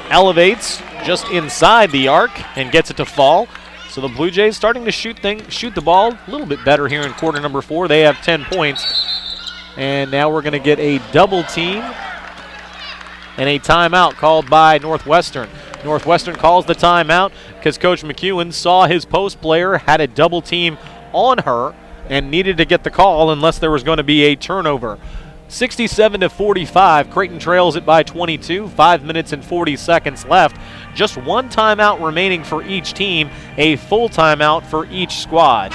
elevates just inside the arc and gets it to fall. So the Blue Jays starting to shoot the ball a little bit better here in quarter number 4. They have 10 points. And now we're going to get a double team and a timeout called by Northwestern. Northwestern calls the timeout because Coach McEwen saw his post player had a double team on her and needed to get the call unless there was going to be a turnover. 67-45, Creighton trails it by 22, 5 minutes and 40 seconds left. Just 1 timeout remaining for each team, a full timeout for each squad.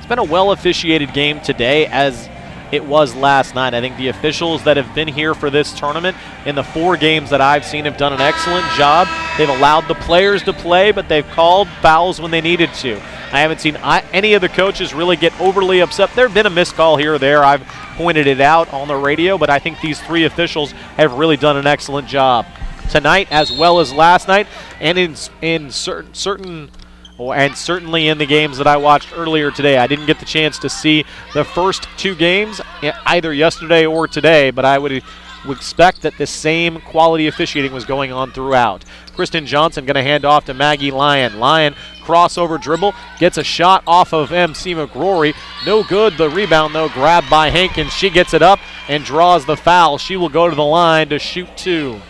Been a well-officiated game today as it was last night. I think the officials that have been here for this tournament in the 4 games that I've seen have done an excellent job. They've allowed the players to play, but they've called fouls when they needed to. I haven't seen any of the coaches really get overly upset. There have been a missed call here or there. I've pointed it out on the radio, but I think these 3 officials have really done an excellent job tonight as well as last night, and in certain and certainly in the games that I watched earlier today. I didn't get the chance to see the first two games, either yesterday or today, but I would expect that the same quality officiating was going on throughout. Kristen Johnson going to hand off to Maggie Lyon. Lyon crossover dribble, gets a shot off of MC McGrory. No good. The rebound, though, grabbed by Hankins. She gets it up and draws the foul. She will go to the line to shoot two.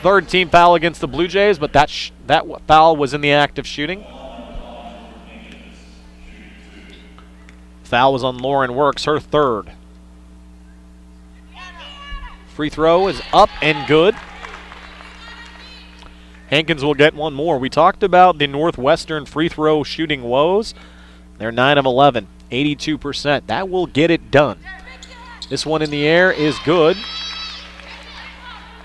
Third team foul against the Blue Jays, but that foul was in the act of shooting. Foul was on Lauren Works, her third. Free throw is up and good. Hankins will get one more. We talked about the Northwestern free throw shooting woes. They're 9 of 11, 82%. That will get it done. This one in the air is good.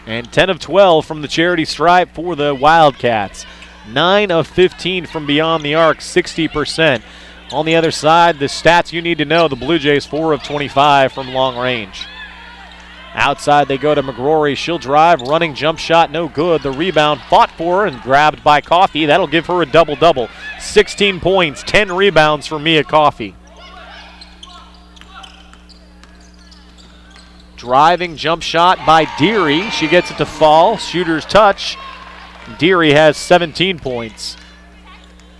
And 10 of 12 from the charity stripe for the Wildcats. 9 of 15 from beyond the arc, 60%. On the other side, the stats you need to know, the Blue Jays 4 of 25 from long range. Outside they go to McGrory. She'll drive, running jump shot, no good. The rebound fought for and grabbed by Coffey. That'll give her a double-double. 16 points, 10 rebounds for Mia Coffey. Driving jump shot by Deary. She gets it to fall. Shooter's touch. Deary has 17 points.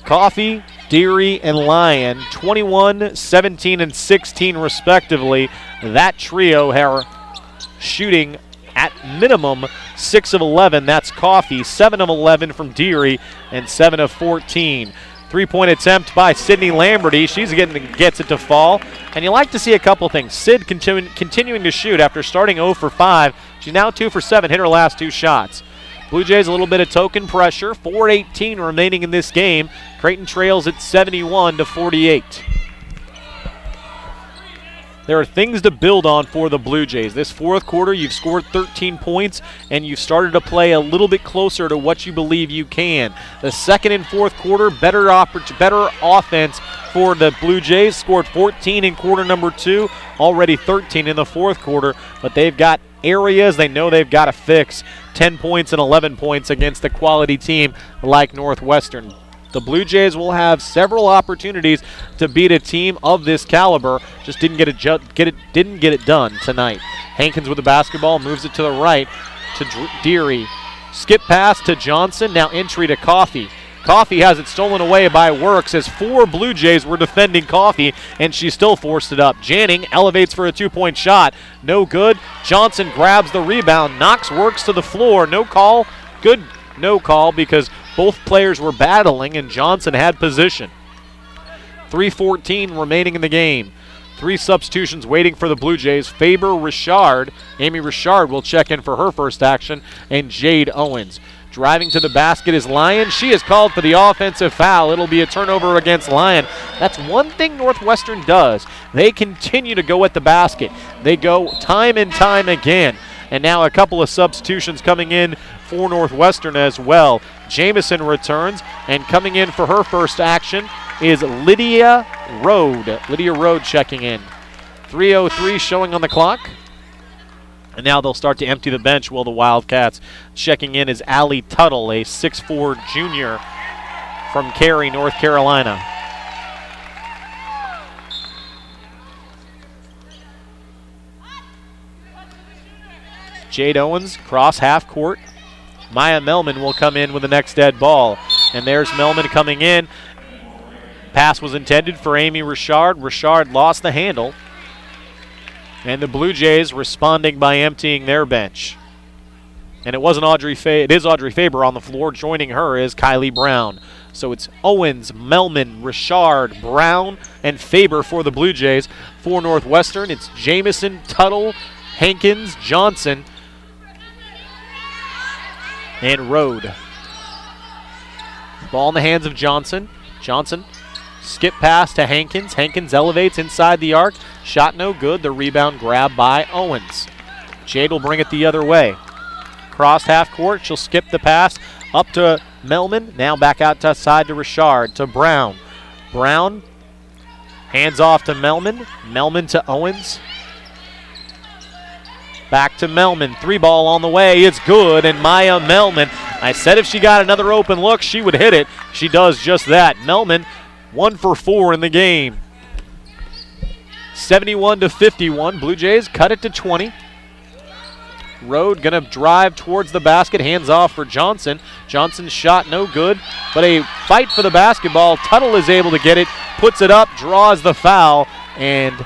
Coffey, Deary, and Lyon, 21, 17, and 16 respectively. That trio are shooting at minimum 6 of 11. That's Coffey. 7 of 11 from Deary, and 7 of 14. Three-point attempt by Sydney Lamberty. She's gets it to fall. And you like to see a couple things. Sid continuing to shoot after starting 0 for 5. She's now 2 for 7, hit her last two shots. Blue Jays a little bit of token pressure. 4:18 remaining in this game. Creighton trails at 71-48. There are things to build on for the Blue Jays. This fourth quarter, you've scored 13 points, and you've started to play a little bit closer to what you believe you can. The second and fourth quarter, better offense for the Blue Jays. Scored 14 in quarter number 2, already 13 in the fourth quarter, but they've got areas they know they've got to fix. 10 points and 11 points against a quality team like Northwestern. The Blue Jays will have several opportunities to beat a team of this caliber. Just didn't get it done tonight. Hankins with the basketball, moves it to the right to Deary. Skip pass to Johnson, now entry to Coffey. Coffey has it stolen away by Works as 4 Blue Jays were defending Coffey, and she still forced it up. Janning elevates for a 2-point shot. No good. Johnson grabs the rebound, knocks Works to the floor. No call. Good no call because both players were battling and Johnson had position. 3:14 remaining in the game. 3 substitutions waiting for the Blue Jays. Faber Richard. Amy Richard will check in for her first action, and Jade Owens. Driving to the basket is Lyon. She is called for the offensive foul. It'll be a turnover against Lyon. That's one thing Northwestern does. They continue to go at the basket. They go time and time again. And now a couple of substitutions coming in for Northwestern as well. Jamison returns, and coming in for her first action is Lydia Rode. Lydia Rode checking in. 3:03 showing on the clock. And now they'll start to empty the bench while the Wildcats checking in is Allie Tuttle, a 6'4 junior from Cary, North Carolina. Jade Owens, cross half court. Maya Melman will come in with the next dead ball. And there's Melman coming in. Pass was intended for Amy Richard. Richard lost the handle. And the Blue Jays responding by emptying their bench. And it wasn't it is Audrey Faber on the floor. Joining her is Kylie Brown. So it's Owens, Melman, Richard, Brown, and Faber for the Blue Jays. For Northwestern, it's Jamison, Tuttle, Hankins, Johnson, and Rode. Ball in the hands of Johnson. Johnson, skip pass to Hankins. Hankins elevates inside the arc. Shot no good. The rebound grabbed by Owens. Jade will bring it the other way. Cross half court. She'll skip the pass up to Melman. Now back out to side to Richard, to Brown. Brown hands off to Melman. Melman to Owens. Back to Melman. 3 ball on the way. It's good. And Maya Melman, I said if she got another open look, she would hit it. She does just that. Melman, 1 for 4 in the game. 71-51. Blue Jays cut it to 20. Rode gonna drive towards the basket, hands off for Johnson. Johnson's shot no good, but a fight for the basketball. Tuttle is able to get it, puts it up, draws the foul, and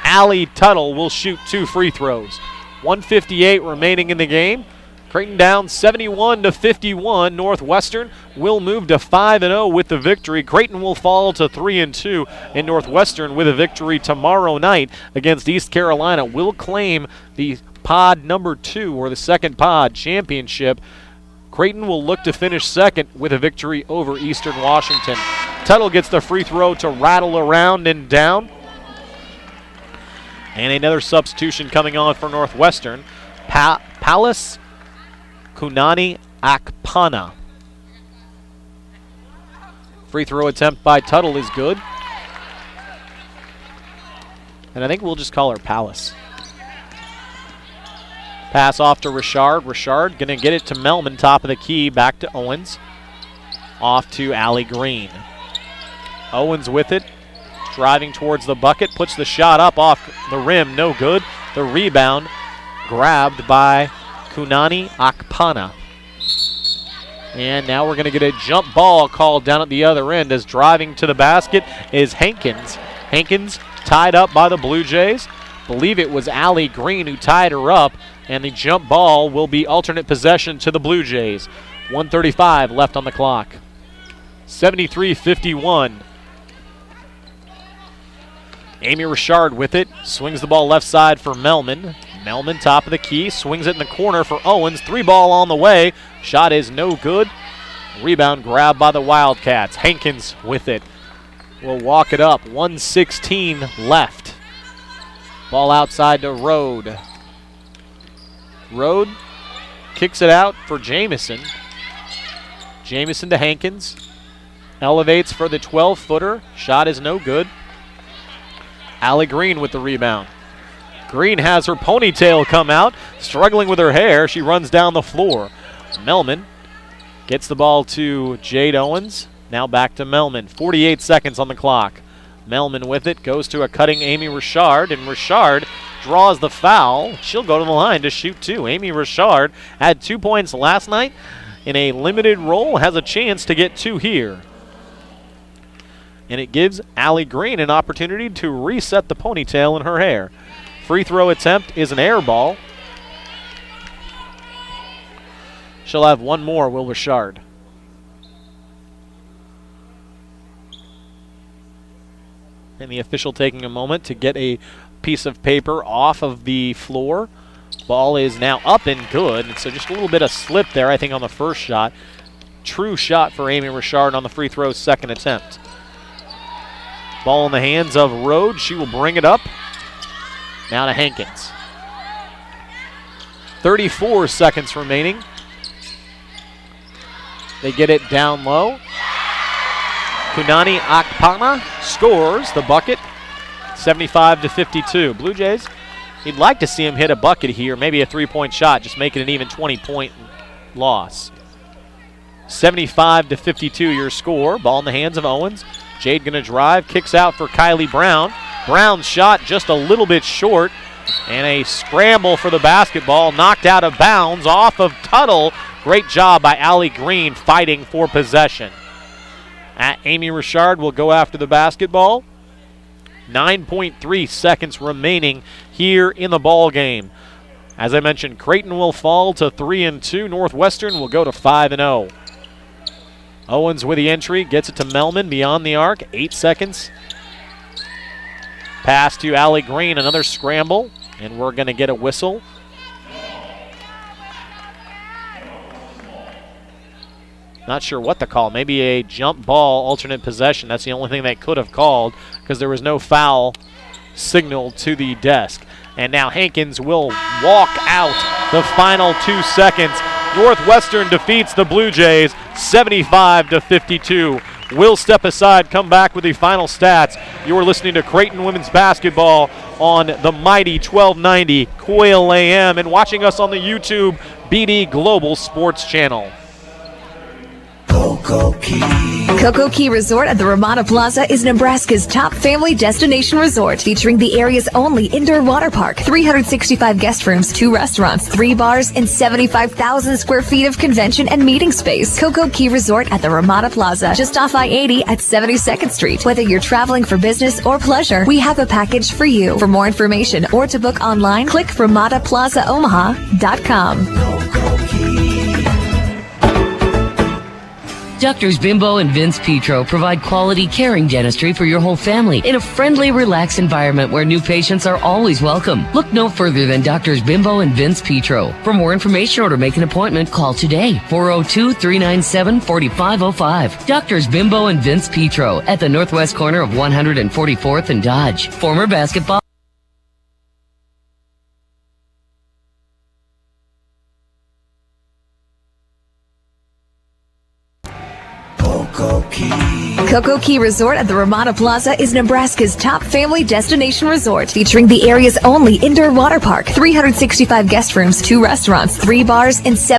Allie Tuttle will shoot 2 free throws. 1:58 remaining in the game. Creighton down 71-51. Northwestern will move to 5-0 with the victory. Creighton will fall to 3-2, and Northwestern with a victory tomorrow night against East Carolina will claim the pod number 2, or the second pod championship. Creighton will look to finish second with a victory over Eastern Washington. Tuttle gets the free throw to rattle around and down. And another substitution coming on for Northwestern. Palace Kunani Akpana. Free throw attempt by Tuttle is good. And I think we'll just call her Palace. Pass off to Richard. Richard going to get it to Melman, top of the key, back to Owens. Off to Allie Green. Owens with it, driving towards the bucket, puts the shot up off the rim, no good. The rebound grabbed by Kunani Akpana. And now we're going to get a jump ball called down at the other end, as driving to the basket is Hankins. Hankins tied up by the Blue Jays. Believe it was Allie Green who tied her up, and the jump ball will be alternate possession to the Blue Jays. 1:35 left on the clock. 73-51. Amy Richard with it, swings the ball left side for Melman. Melman, top of the key, swings it in the corner for Owens. 3 ball on the way. Shot is no good. Rebound grabbed by the Wildcats. Hankins with it. Will walk it up. 1:16 left. Ball outside to Rode. Rode kicks it out for Jamison. Jamison to Hankins. Elevates for the 12-footer. Shot is no good. Allie Green with the rebound. Green has her ponytail come out, struggling with her hair. She runs down the floor. Melman gets the ball to Jade Owens. Now back to Melman. 48 seconds on the clock. Melman with it, goes to a cutting Amy Richard, and Richard draws the foul. She'll go to the line to shoot 2. Amy Richard had 2 points last night. In a limited role, has a chance to get 2 here. And it gives Allie Green an opportunity to reset the ponytail in her hair. Free throw attempt is an air ball. She'll have 1 more, will Richard. And the official taking a moment to get a piece of paper off of the floor. Ball is now up and good. And so just a little bit of slip there, I think, on the first shot. True shot for Amy Richard on the free throw second attempt. Ball in the hands of Rode. She will bring it up. Now to Hankins. 34 seconds remaining. They get it down low. Kunani Akpana scores the bucket. 75-52. Blue Jays, you'd like to see him hit a bucket here, maybe a 3-point shot, just make it an even 20-point loss. 75-52 your score. Ball in the hands of Owens. Jade gonna drive, kicks out for Kylie Brown. Brown's shot just a little bit short, and a scramble for the basketball, knocked out of bounds off of Tuttle. Great job by Allie Green fighting for possession. Amy Richard will go after the basketball. 9.3 seconds remaining here in the ball game. As I mentioned, Creighton will fall to 3-2. Northwestern will go to 5-0. Owens with the entry, gets it to Melman beyond the arc. 8 seconds. Pass to Allie Green, another scramble, and we're going to get a whistle. Not sure what to call. Maybe a jump ball alternate possession. That's the only thing they could have called, because there was no foul signal to the desk. And now Hankins will walk out the final 2 seconds. Northwestern defeats the Blue Jays 75-52. We'll step aside, come back with the final stats. You're listening to Creighton Women's Basketball on the mighty 1290 Coil AM and watching us on the YouTube BD Global Sports Channel. Cocoa Key Resort at the Ramada Plaza is Nebraska's top family destination resort, featuring the area's only indoor water park, 365 guest rooms, 2 restaurants, 3 bars, and 75,000 square feet of convention and meeting space. Cocoa Key Resort at the Ramada Plaza, just off I-80 at 72nd Street. Whether you're traveling for business or pleasure, we have a package for you. For more information or to book online, click RamadaPlazaOmaha.com. Doctors Bimbo and Vince Petro provide quality, caring dentistry for your whole family in a friendly, relaxed environment where new patients are always welcome. Look no further than Doctors Bimbo and Vince Petro. For more information or to make an appointment, call today, 402-397-4505. Doctors Bimbo and Vince Petro at the northwest corner of 144th and Dodge. Former basketball. Cocoa Key Resort at the Ramada Plaza is Nebraska's top family destination resort, featuring the area's only indoor water park, 365 guest rooms, 2 restaurants, 3 bars, and 7